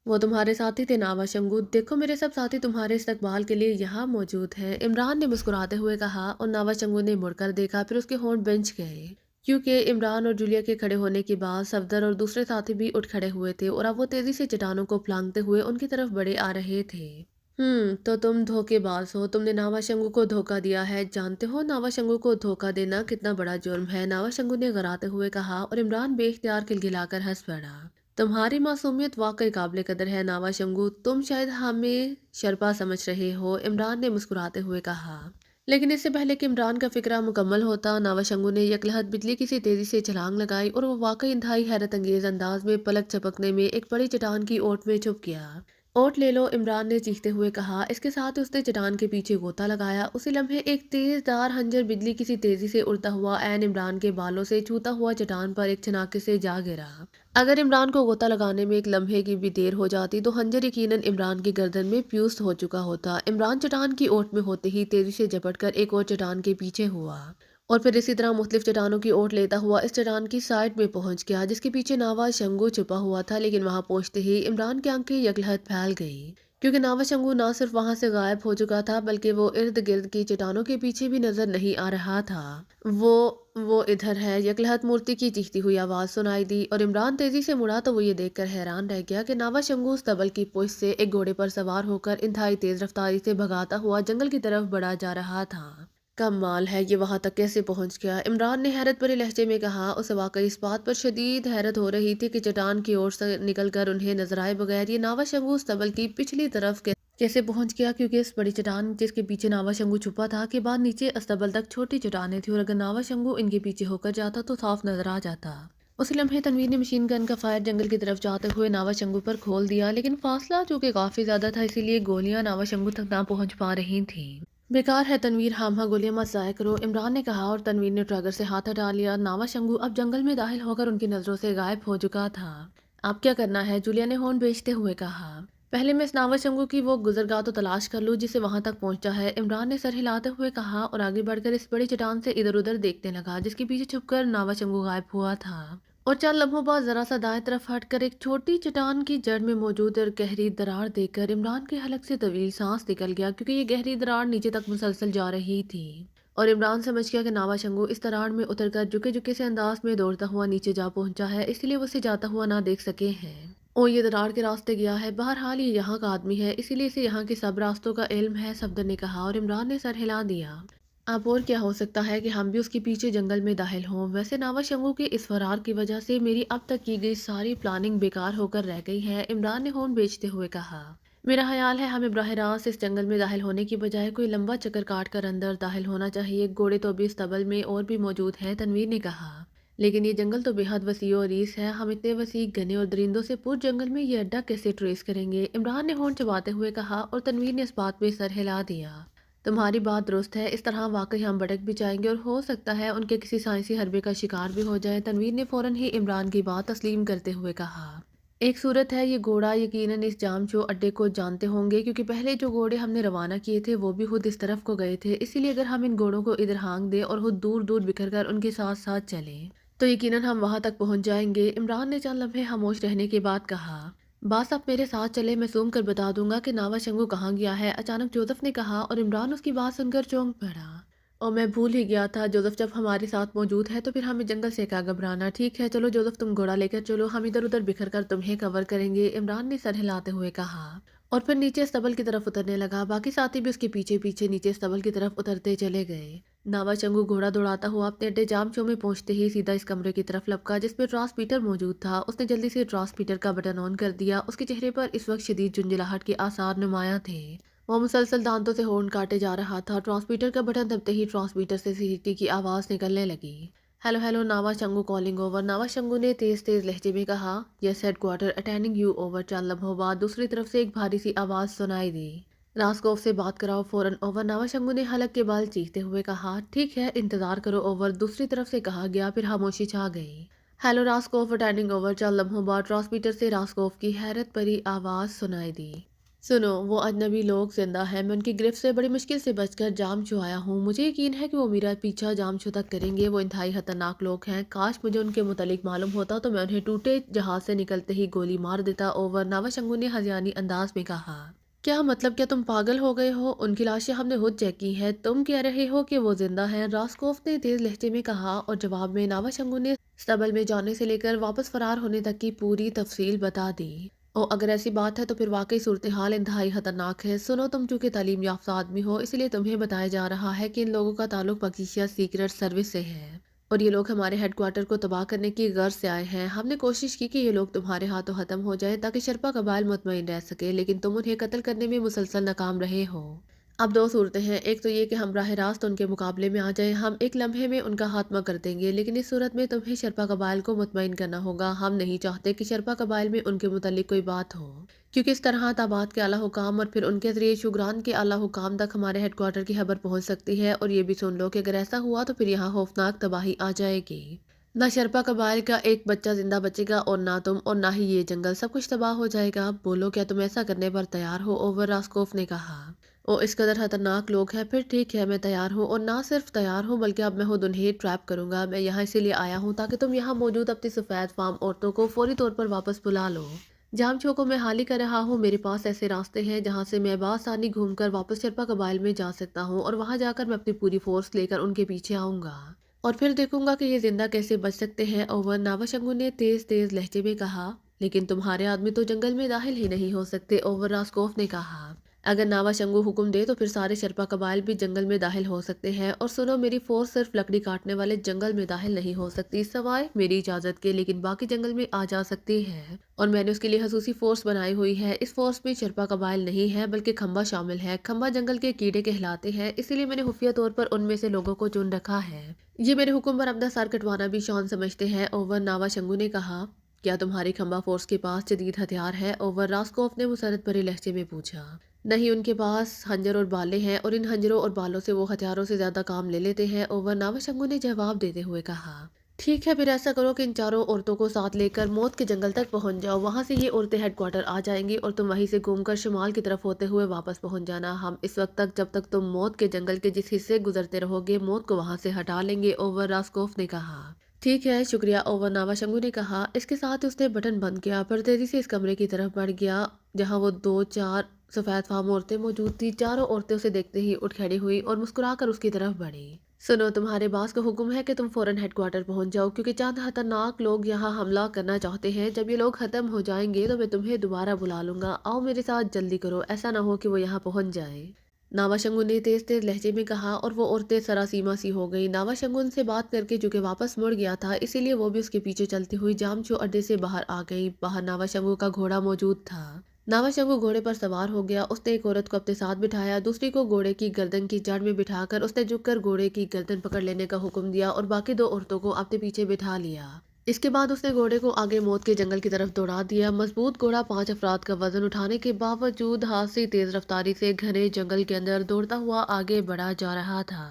वो तुम्हारे साथी थे नावा शंगू, देखो मेरे सब साथी तुम्हारे इस्तकबाल के लिए यहाँ मौजूद हैं। इमरान ने मुस्कुराते हुए कहा और नावा शंगू ने मुड़कर देखा, फिर उसके होंठ बेंच गए, क्योंकि इमरान और जूलिया के खड़े होने के बाद सफदर और दूसरे साथी भी उठ खड़े हुए थे और अब वो तेजी से चट्टानों को फलांगते हुए उनकी तरफ बढ़े आ रहे थे। तो तुम धोखेबाज हो। तुमने नावा शंगू को धोखा दिया है। जानते हो नावा शंगू को धोखा देना कितना बड़ा जुर्म है? नावा शंगू ने गराते हुए कहा और इमरान बेख्तियार खिलखिलाकर हंस पड़ा। तुम्हारी मासूमियत वाकई काबिल कदर है नावा शंगू, तुम शायद हमें शर्पा समझ रहे हो। इमरान ने मुस्कुराते हुए कहा। लेकिन इससे पहले कि इमरान का फिक्रा मुकम्मल होता, नावा शंगू ने यकलहत बिजली की सी तेजी से छलांग लगाई और वो वाकई इंतहाई हैरत अंगेज अंदाज में पलक झपकने में एक बड़ी चट्टान की ओट में छुप गया। ओट ले लो, इमरान ने चीखते हुए कहा। इसके साथ उसने चट्टान के पीछे गोता लगाया। उसी लम्हे एक तेजदार हंजर बिजली किसी तेजी से उड़ता हुआ ऐन इमरान के बालों से छूता हुआ चट्टान पर एक छनाके से जा गिरा। अगर इमरान को गोता लगाने में एक लम्हे की भी देर हो जाती तो हंजर यकीनन इमरान की गर्दन में फ्यूज हो चुका होता। इमरान चट्टान की ओट में होते ही तेजी से झपटकर एक और चट्टान के पीछे हुआ और फिर इसी तरह मुख्तलिफ चट्टानों की ओट लेता हुआ इस चट्टान की साइड में पहुंच गया जिसके पीछे नावा शंगू छुपा हुआ था। लेकिन वहां पहुंचते ही इमरान की आंखें यकलहत फैल गई, क्योंकि नावा शंगू ना सिर्फ वहां से गायब हो चुका था बल्कि वो इर्द गिर्द की चट्टानों के पीछे भी नजर नहीं आ रहा था। वो इधर है, यकलहत मूर्ति की चीखती हुई आवाज सुनाई दी और इमरान तेजी से मुड़ा तो वो ये देखकर हैरान रह गया कि नावा शंगू उस तबल की पुष्ट से एक घोड़े पर सवार होकर इंतहाई तेज रफ्तारी से भगाता हुआ जंगल की तरफ बढ़ा जा रहा था। कमाल है, ये वहां तक कैसे पहुंच गया? इमरान ने हैरत भरे लहजे में कहा। उसे वाकई इस बात पर शदीद हैरत हो रही थी कि चट्टान की ओर से निकलकर उन्हें नजर आए बगैर ये नावा शंगू उस तबल की पिछली तरफ कैसे पहुंच गया, क्योंकि इस बड़ी चट्टान जिसके पीछे नावा शंगू छुपा था के बाद नीचे अस्तबल तक छोटी चट्टानें थी और अगर नावा शंगू इनके पीछे होकर जाता तो साफ नजर आ जाता। उसी लम्हे तनवीर ने मशीन गन का फायर जंगल की तरफ जाते हुए नावा शंगू पर खोल दिया, लेकिन फासला जो कि काफी ज्यादा था इसीलिए गोलियां नावा शंगू तक ना पहुंच पा रही थी। बेकार है तनवीर, हाँ गोलियां मत जाया करो, इमरान ने कहा और तनवीर ने ट्रैगर से हाथ हटा लिया। नावा शंगू अब जंगल में दाखिल होकर उनकी नजरों से गायब हो चुका था। अब क्या करना है? जूलिया ने होन बेचते हुए कहा। पहले मैं इस नावा शंगू की वो गुजरगाह तो तलाश कर लूँ जिसे वहां तक पहुंचा है, इमरान ने सर हिलाते हुए कहा और आगे बढ़कर इस बड़ी चट्टान से इधर उधर देखने लगा जिसके पीछे छुपकर नावा शंगू गायब हुआ था। और चंद लम्हों बाद जरा सा दाएं तरफ हटकर एक छोटी चट्टान की जड़ में मौजूद और गहरी दरार देखकर इमरान के हलक से तवील सांस निकल गया, क्योंकि ये गहरी दरार नीचे तक मुसलसल जा रही थी और इमरान समझ गया कि नावा शंगू इस दरार में उतरकर झुके झुके से अंदाज में दौड़ता हुआ नीचे जा पहुंचा है, इसलिए वो उसे जाता हुआ ना देख सके हैं। او یہ درار کے راستے گیا ہے، بہرحال یہ یہاں کا آدمی ہے، اسی لیے اسے یہاں کے سب راستوں کا علم ہے، صفدر نے کہا اور عمران نے سر ہلا دیا۔ اب اور کیا ہو سکتا ہے کہ ہم بھی اس کے پیچھے جنگل میں داخل ہوں؟ ویسے ناوا شنگو کے اس فرار کی وجہ سے میری اب تک کی گئی ساری پلاننگ بیکار ہو کر رہ گئی ہے، عمران نے ہون بیچتے ہوئے کہا۔ میرا خیال ہے ہمیں براہ راست اس جنگل میں داخل ہونے کی بجائے کوئی لمبا چکر کاٹ کر اندر داخل ہونا چاہیے، گھوڑے تو بھی اس طبل میں اور بھی موجود ہیں، تنویر نے کہا۔ لیکن یہ جنگل تو بے حد وسیع و عریض ہے، ہم اتنے وسیع گھنے اور درندوں سے پر جنگل میں یہ اڈا کیسے ٹریس کریں گے؟ عمران نے ہون چباتے ہوئے کہا اور تنویر نے اس بات پہ سر ہلا دیا۔ تمہاری بات درست ہے، اس طرح واقعی ہم بھٹک بھی جائیں گے اور ہو سکتا ہے ان کے کسی سائنسی حربے کا شکار بھی ہو جائے، تنویر نے فوراً ہی عمران کی بات تسلیم کرتے ہوئے کہا۔ ایک صورت ہے یہ گھوڑا یقیناً اس جامچو اڈے کو جانتے ہوں گے، کیونکہ پہلے جو گھوڑے ہم نے روانہ کیے تھے وہ بھی خود اس طرف کو گئے تھے، اسی لیے اگر ہم ان گھوڑوں کو ادھر ہانک دیں اور خود دور دور بکھر کر ان کے ساتھ ساتھ چلیں تو یقیناً ہم وہاں تک پہنچ جائیں گے، عمران نے چند لمحے خاموش رہنے کے بعد کہا۔ باس آپ میرے ساتھ چلے، میں زوم کر بتا دوں گا کہ ناوا شنگو کہاں گیا ہے، اچانک جوزف نے کہا اور عمران اس کی بات سن کر چونک پڑا۔ اور میں بھول ہی گیا تھا، جوزف جب ہمارے ساتھ موجود ہے تو پھر ہمیں جنگل سے کیا گھبرانا؟ ٹھیک ہے چلو جوزف، تم گھوڑا لے کر چلو، ہم ادھر ادھر بکھر کر تمہیں کور کریں گے، عمران نے سر ہلاتے ہوئے کہا اور پھر نیچے استبل کی طرف اترنے لگا، باقی ساتھی بھی اس کے پیچھے پیچھے نیچے استبل کی طرف اترتے چلے گئے۔ ناوا شنگو گھوڑا دوڑاتا ہوا اپنے اڈے جامچو میں پہنچتے ہی سیدھا اس کمرے کی طرف لپکا جس پہ ٹرانسمیٹر موجود تھا، اس نے جلدی سے ٹرانسمیٹر کا بٹن آن کر دیا، اس کے چہرے پر اس وقت شدید جھنجھلاہٹ کے آثار نمایاں تھے، وہ مسلسل دانتوں سے ہورن کاٹے جا رہا تھا، ٹرانسمیٹر کا بٹن دبتے ہی ٹرانسمیٹر سے سیٹی کی آواز نکلنے لگی۔ Hello hello Nava Shingo calling over, Nava Shingo نے تیز تیز لہجے میں کہا۔ Yes headquarter attending you over, چند لمحوں بعد دوسری طرف سے ایک بھاری سی آواز سنائی دی۔ راسکوف سے بات کراؤ فوراً اوور، ناوا شنگو نے حلق کے بال چیختے ہوئے کہا۔ ٹھیک ہے انتظار کرو اوور، دوسری طرف سے کہا گیا، پھر خاموشی چھا گئی۔ ہیلو راسکوف اٹینڈنگ اوور، چند لمحوں بعد ٹرانسمیٹر سے راسکوف کی حیرت بھری آواز سنائی دی۔ سنو وہ اجنبی لوگ زندہ ہیں، میں ان کی گرفت سے بڑی مشکل سے بچ کر جامچو آیا ہوں، مجھے یقین ہے کہ وہ میرا پیچھا جامچو تک کریں گے، وہ انتہائی خطرناک لوگ ہیں، کاش مجھے ان کے متعلق معلوم ہوتا تو میں انہیں ٹوٹے جہاز سے نکلتے ہی گولی مار دیتا اوور، ناوا شنگو نے ہذیانی انداز میں کہا۔ کیا مطلب، کیا تم پاگل ہو گئے ہو؟ ان کی لاشیں ہم نے خود چیک کی ہیں، تم کہہ رہے ہو کہ وہ زندہ ہیں؟ راسکوف نے تیز لہجے میں کہا اور جواب میں ناوا شنگو نے اسٹبل میں جانے سے لے کر واپس فرار ہونے تک کی پوری تفصیل بتا دی۔ او اگر ایسی بات ہے تو پھر واقعی صورتحال انتہائی خطرناک ہے، سنو تم چونکہ تعلیم یافتہ آدمی ہو اس لیے تمہیں بتایا جا رہا ہے کہ ان لوگوں کا تعلق پاکیزیہ سیکرٹ سروس سے ہے اور یہ لوگ ہمارے ہیڈ کوارٹر کو تباہ کرنے کی غرض سے آئے ہیں، ہم نے کوشش کی کہ یہ لوگ تمہارے ہاتھوں ختم ہو جائیں تاکہ شرپا قبائل مطمئن رہ سکے، لیکن تم انہیں قتل کرنے میں مسلسل ناکام رہے ہو۔ اب دو صورتیں ہیں، ایک تو یہ کہ ہم براہ راست ان کے مقابلے میں آ جائیں، ہم ایک لمحے میں ان کا خاتمہ کر دیں گے، لیکن اس صورت میں تمہیں شرپا قبائل کو مطمئن کرنا ہوگا، ہم نہیں چاہتے کہ شرپا قبائل میں ان کے متعلق کوئی بات ہو، کیونکہ اس طرح تابات کے اعلیٰ حکام اور پھر ان کے ذریعے شوگران کے اعلیٰ حکام تک ہمارے ہیڈ کوارٹر کی خبر پہنچ سکتی ہے، اور یہ بھی سن لو کہ اگر ایسا ہوا تو پھر یہاں خوفناک تباہی آ جائے گی، نہ شرپا قبائل کا ایک بچہ زندہ بچے گا اور نہ تم اور نہ ہی یہ جنگل، سب کچھ تباہ ہو جائے گا، بولو کیا تم ایسا کرنے پر تیار ہو اوور، راسکوف نے کہا۔ او اس قدر خطرناک لوگ ہیں، پھر ٹھیک ہے میں تیار ہوں، اور نہ صرف تیار ہوں بلکہ اب میں خود انہیں ٹریپ کروں گا، میں یہاں اسی لیے آیا ہوں تاکہ تم یہاں موجود اپنی سفید فام عورتوں کو فوری طور پر واپس بلا لو، جامچو کو میں حالی کر رہا ہوں، میرے پاس ایسے راستے ہیں جہاں سے میں بآسانی گھوم کر واپس شرپا قبائل میں جا سکتا ہوں، اور وہاں جا کر میں اپنی پوری فورس لے کر ان کے پیچھے آؤں گا اور پھر دیکھوں گا کہ یہ زندہ کیسے بچ سکتے ہیں اوور، ناوا شنگو نے تیز تیز لہجے میں کہا۔ لیکن تمہارے آدمی تو جنگل میں داخل ہی نہیں ہو سکتے اوور، راسکوف نے کہا۔ اگر ناوا شنگو حکم دے تو پھر سارے شرپا قبائل بھی جنگل میں داخل ہو سکتے ہیں، اور سنو میری فورس صرف لکڑی کاٹنے والے جنگل میں داخل نہیں ہو سکتی سوائے میری اجازت کے، لیکن باقی جنگل میں آ جا سکتی ہے، اور میں نے اس کے لیے خصوصی فورس بنائی ہوئی ہے، اس فورس میں شرپا قبائل نہیں ہے بلکہ کھمبا شامل ہے، کھمبا جنگل کے کیڑے کہلاتے ہیں، اسی لیے میں نے خفیہ طور پر ان میں سے لوگوں کو چن رکھا ہے، یہ میرے حکم پر اپنا سر کٹوانا بھی شان سمجھتے ہیں اوور، ناوا شنگو نے کہا۔ کیا تمہاری کھمبا فورس کے پاس جدید ہتھیار ہے اوور، راسکوف نے مسرت بھرے لہجے میں پوچھا۔ نہیں، ان کے پاس خنجر اور بالیں ہیں اور ان خنجروں اور بالوں سے وہ ہتھیاروں سے زیادہ کام لے لیتے ہیں اوور، ناوا شنگو نے جواب دیتے ہوئے کہا۔ ٹھیک ہے پھر ایسا کرو کہ ان چاروں عورتوں کو ساتھ لے کر موت کے جنگل تک پہنچ جاؤ، وہاں سے یہ عورتیں ہیڈ کوارٹر آ جائیں گی اور تم وہیں سے گھوم کر شمال کی طرف ہوتے ہوئے واپس پہنچ جانا، ہم اس وقت تک جب تک تم موت کے جنگل کے جس حصے گزرتے رہو گے موت کو وہاں سے ہٹا لیں گے اوور، راسکوف نے کہا۔ ٹھیک ہے شکریہ اوور، ناوا شنگو نے کہا، اس کے ساتھ اس نے بٹن بند کیا، پھر تیزی سے اس کمرے کی طرف بڑھ گیا جہاں وہ دو چار سفید فام عورتیں موجود تھیں، چاروں عورتیں اسے دیکھتے ہی اٹھ کھڑی ہوئی اور مسکرا کر اس کی طرف بڑھی۔ सुनो, तुम्हारे बॉस को हुक्म है कि तुम फौरन हेडक्वार्टर पहुंच जाओ, क्योंकि चंद खतरनाक लोग यहाँ हमला करना चाहते हैं। जब ये लोग खत्म हो जाएंगे तो मैं तुम्हें दोबारा बुला लूंगा। आओ मेरे साथ, जल्दी करो, ऐसा ना हो कि वो यहाँ पहुंच जाए। नावाशंगु ने तेज तेज लहजे में कहा और वो औरतें सरासीमा सी हो गई। नावाशंगु उनसे बात करके चूंकि वापस मुड़ गया था, इसीलिए वो भी उसके पीछे चलती हुई जामचू अड्डे से बाहर आ गई। बाहर नावाशंगु का घोड़ा मौजूद था। नावाशंगु घोड़े पर सवार हो गया। उसने एक औरत को अपने साथ बिठाया, दूसरी को घोड़े की गर्दन की जड़ में बिठाकर उसने झुककर घोड़े की गर्दन पकड़ लेने का हुक्म दिया और बाकी दो औरतों को अपने पीछे बिठा लिया। इसके बाद उसने घोड़े को आगे मौत के जंगल की तरफ दौड़ा दिया। मजबूत घोड़ा 5 अफराद का वजन उठाने के बावजूद हाथ से तेज रफ्तारी से घने जंगल के अंदर दौड़ता हुआ आगे बढ़ा जा रहा था।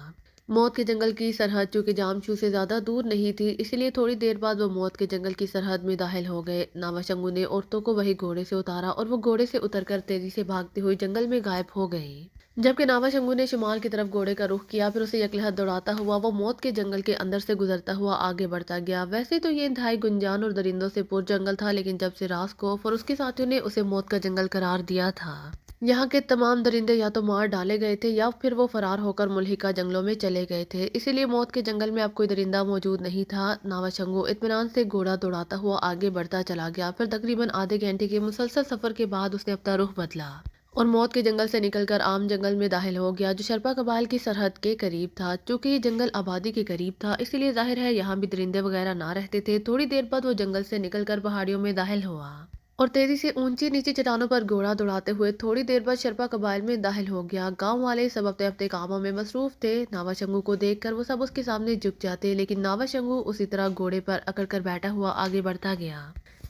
मौत के जंगल की सरहद चूंकि जामचू से ज्यादा दूर नहीं थी, इसलिए थोड़ी देर बाद वो मौत के जंगल की सरहद में दाखिल हो गए। नावाशंगु ने औरतों को वही घोड़े से उतारा और वो घोड़े से उतरकर तेजी से भागती हुई जंगल में गायब हो गई। जबकि नावाशंगु ने शुमाल की तरफ घोड़े का रुख किया, फिर उसे यकलहत दौड़ाता हुआ वो मौत के जंगल के अंदर से गुजरता हुआ आगे बढ़ता गया। वैसे तो ये इंतहाई गुंजान और दरिंदों से पुर जंगल था, लेकिन जब से रास्कोफ और उसके साथियों ने उसे मौत का जंगल करार दिया था, यहाँ के तमाम दरिंदे या तो मार डाले गए थे या फिर वो फरार होकर मुल्हिका जंगलों में चले गए थे। इसीलिए मौत के जंगल में अब कोई दरिंदा मौजूद नहीं था। नावाशंगु इत्मीनान से घोड़ा दौड़ाता हुआ आगे बढ़ता चला गया। फिर तकरीबन आधे घंटे के मुसलसल सफर के बाद उसने अपना रुख बदला और मौत के जंगल से निकलकर आम जंगल में दाखिल हो गया, जो शर्पा कबाइल की सरहद के करीब था। चूंकि ये जंगल आबादी के करीब था, इसीलिए जाहिर है यहाँ भी दरिंदे वगैरह ना रहते थे। थोड़ी देर बाद वो जंगल से निकलकर पहाड़ियों में दाखिल हुआ और तेजी से ऊंची नीची चट्टानों पर घोड़ा दौड़ाते हुए थोड़ी देर बाद शर्पा कबाइल में दाखिल हो गया। गांव वाले सब अपने अपने कामों में मसरूफ थे। नावाशंगु को देखकर वो सब उसके सामने झुक जाते, लेकिन नावाशंगु उसी तरह घोड़े पर अकड़ कर बैठा हुआ आगे बढ़ता गया।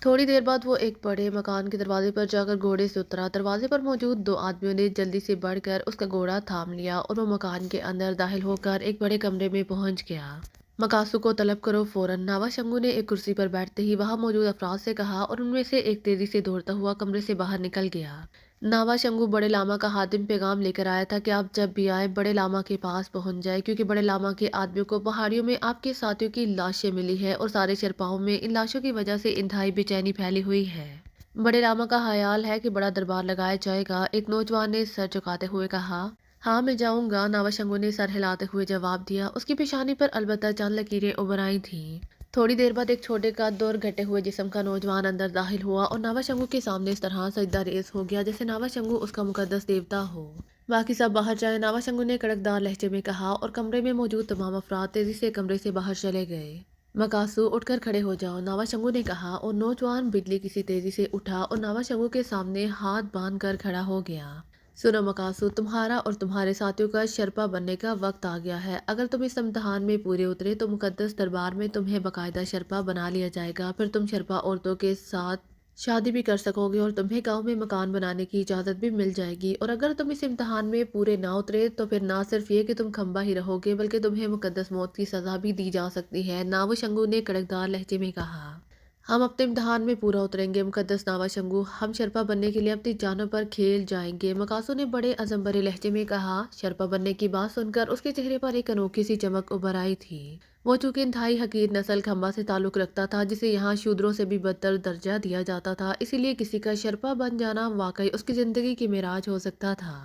थोड़ी देर बाद वो एक बड़े मकान के दरवाजे पर जाकर घोड़े से उतरा। दरवाजे पर मौजूद दो आदमियों ने जल्दी से बढ़कर उसका घोड़ा थाम लिया और वो मकान के अंदर दाखिल होकर एक बड़े कमरे में पहुंच गया। मकासू को तलब करो फौरन, नावाशंगु ने एक कुर्सी पर बैठते ही वहां मौजूद अफराद से कहा और उनमें से एक तेजी से दौड़ता हुआ कमरे से बाहर निकल गया। नावाशंगु बड़े लामा का हातिम पैगाम लेकर आया था कि आप जब भी आए बड़े लामा के पास पहुंच जाए, क्योंकि बड़े लामा के आदमियों को पहाड़ियों में आपके साथियों की लाशें मिली है और सारे शरपाओं में इन लाशों की वजह से इंतहाई बेचैनी फैली हुई है। बड़े लामा का ख्याल है कि बड़ा दरबार लगाया जाएगा, एक नौजवान ने सर झुकाते हुए कहा। हाँ, मैं जाऊंगा, नावाशंगु ने सर हिलाते हुए जवाब दिया। उसकी पेशानी पर अलबत्ता चंद लकीरें उभर आई थीं। थोड़ी देर बाद एक छोटे कद और घटे हुए जिस्म का नौजवान अंदर दाखिल हुआ और नावाशंगु के सामने इस तरह सजदा रेज हो गया जैसे नावाशंगु उसका मुकद्दस देवता हो। बाकी सब बाहर जाए, नावाशंगु ने कड़कदार लहजे में कहा और कमरे में मौजूद तमाम अफराद तेजी से कमरे से बाहर चले गए। मकासू, उठकर खड़े हो जाओ, नावाशंगु ने कहा और नौजवान बिजली की सी तेजी से उठा और नावाशंगु के सामने हाथ बांध कर खड़ा हो गया। सुनो मकासू, तुम्हारा और तुम्हारे साथियों का शर्पा बनने का वक्त आ गया है। अगर तुम इस इम्तहान में पूरे उतरे तो मुकद्दस दरबार में तुम्हें बाकायदा शर्पा बना लिया जाएगा। फिर तुम शर्पा औरतों के साथ शादी भी कर सकोगे और तुम्हें गांव में मकान बनाने की इजाज़त भी मिल जाएगी। और अगर तुम इस इम्तहान में पूरे ना उतरे तो फिर ना सिर्फ ये कि तुम खंबा ही रहोगे, बल्कि तुम्हें मुकद्दस मौत की सज़ा भी दी जा सकती है, नावाशंगु ने कड़कदार लहजे में कहा। हम अपने इम्तहान में पूरा उतरेंगे मुकद्दस नावाशंगु, हम शर्पा बनने के लिए अपनी जानों पर खेल जाएंगे, मकासू ने बड़े अज़म भरे लहजे में कहा। शर्पा बनने की बात सुनकर उसके चेहरे पर एक अनोखी सी चमक उभर आई थी। वो चूंकि इंतहाई हकीर नस्ल खंबा से ताल्लुक रखता था, जिसे यहाँ शूद्रों से भी बदतर दर्जा दिया जाता था, इसीलिए किसी का शर्पा बन जाना वाकई उसकी जिंदगी की मेराज हो सकता था।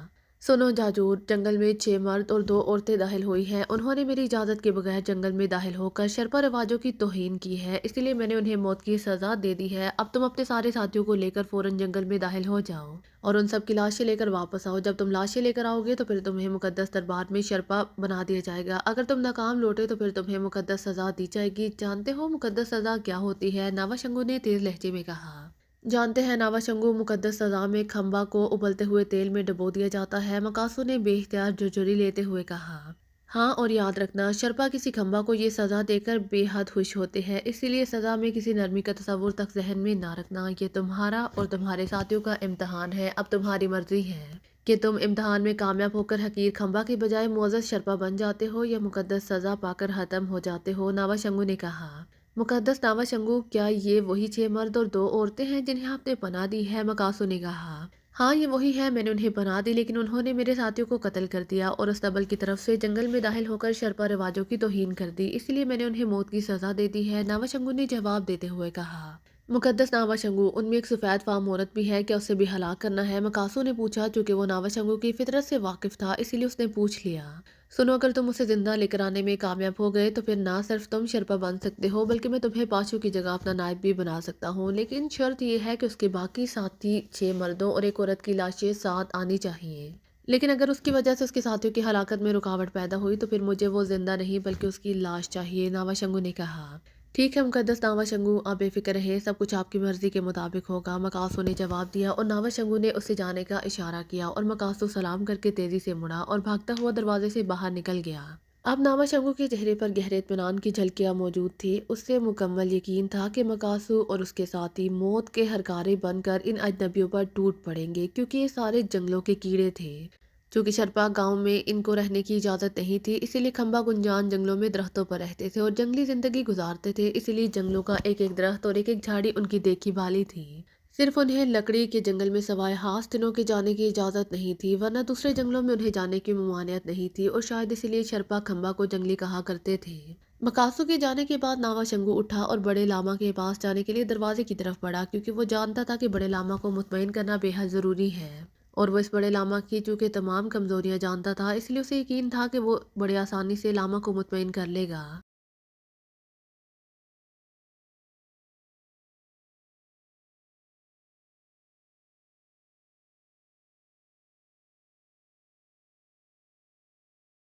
सुनो जाजूर, जंगल में 6 मर्द और 2 औरतें दाखिल हुई हैं। उन्होंने मेरी इजाज़त के बगैर जंगल में दाखिल होकर शर्पा रिवाजों की तौहीन की है, इसलिए मैंने उन्हें मौत की सज़ा दे दी है। अब तुम अपने सारे साथियों को लेकर फौरन जंगल में दाखिल हो जाओ और उन सब की लाशें लेकर वापस आओ। जब तुम लाशें लेकर आओगे तो फिर तुम्हें मुकद्दस दरबार में शर्पा बना दिया जाएगा। अगर तुम नाकाम लौटे तो फिर तुम्हें मुकद्दस सज़ा दी जाएगी। जानते हो मुकद्दस सज़ा क्या होती है? नावाशंगु ने तेज लहजे में कहा। जानते हैं नावाशंगु, मुकद्दस सज़ा में खंबा को उबलते हुए तेल में डुबो दिया जाता है, मकासू ने बेख्तियार झुरझुरी लेते हुए कहा। हाँ, और याद रखना, शर्पा किसी खंबा को ये सज़ा देकर बेहद खुश होते हैं, इसीलिए सज़ा में किसी नरमी का तस्वुर तक जहन में ना रखना। ये तुम्हारा और तुम्हारे साथियों का इम्तहान है। अब तुम्हारी मर्जी है कि तुम इम्तहान में कामयाब होकर हकीर खंबा के बजाय मुअज़्ज़ज़ शर्पा बन जाते हो या मुकद्दस सज़ा पाकर ख़त्म हो जाते हो, नावाशंगु ने कहा। मुकद्दस नावाशंगु, क्या ये वही 6 मर्द और 2 औरतें हैं जिन्हें आपने पनाह दी है? मकासू ने कहा। हाँ, ये वही है, मैंने उन्हें पनाह दी, लेकिन उन्होंने मेरे साथियों को कत्ल कर दिया और अस्तबल की तरफ से जंगल में दाखिल होकर शर्पा रिवाजों की तौहीन कर दी, इसलिए मैंने उन्हें मौत की सज़ा दे दी है, नावाशंगु ने जवाब देते हुए कहा। मुकद्दस नावाशंगु, उनमें एक सफ़ेद फाम औरत भी है, क्या उसे भी हलाक करना है? मकासू ने पूछा। चूंकि वो नावाशंगु की फितरत से वाकिफ था, इसीलिए उसने पूछ लिया। सुनो, अगर तुम उसे जिंदा लेकर आने में कामयाब हो गए तो फिर ना सिर्फ तुम शेरपा बन सकते हो, बल्कि मैं तुम्हें पांचों की जगह अपना नायब भी बना सकता हूँ। लेकिन शर्त यह है कि उसके बाकी साथी 6 मर्दों और एक औरत की लाशें साथ आनी चाहिए। लेकिन अगर उसकी वजह से उसके साथियों की हलाकत में रुकावट पैदा हुई तो फिर मुझे वो जिंदा नहीं बल्कि उसकी लाश चाहिए, नावा शंगू ने कहा। ठीक है मुकद्दस नावा शंगू, आप बेफिक्र रहे, सब कुछ आपकी मर्जी के मुताबिक होगा, मकासो ने जवाब दिया। और नावा शंगू ने उसे जाने का इशारा किया और मकासो सलाम करके तेजी से मुड़ा और भागता हुआ दरवाजे से बाहर निकल गया। अब नावा शंगू के चेहरे पर गहरे इत्मीनान की झलकियां मौजूद थी। उससे मुकम्मल यकीन था कि मकासू और उसके साथी मौत के हरकारे बनकर इन अजनबियों पर टूट पड़ेंगे, क्योंकि ये सारे जंगलों के कीड़े थे। चूंकि शर्पा गांव में इनको रहने की इजाज़त नहीं थी, इसीलिए खंबा गुंजान जंगलों में दरख्तों पर रहते थे और जंगली ज़िंदगी गुजारते थे। इसीलिए जंगलों का एक एक दरख्त और एक एक झाड़ी उनकी देखी भाली थी। सिर्फ उन्हें लकड़ी के जंगल में सवाए हास्तिनों के जाने की इजाज़त नहीं थी, वरना दूसरे जंगलों में उन्हें जाने की ममानियत नहीं थी। और शायद इसीलिए शर्पा खंबा को जंगली कहा करते थे। मकासू के जाने के बाद नावा शंगू उठा और बड़े लामा के पास जाने के लिए दरवाजे की तरफ बढ़ा, क्योंकि वो जानता था कि बड़े लामा को मुतमईन करना बेहद ज़रूरी है। और वो इस बड़े लामा की चूंकि तमाम कमजोरियां जानता था, इसलिए उसे यकीन था कि वो बड़े आसानी से लामा को मुतमईन कर लेगा।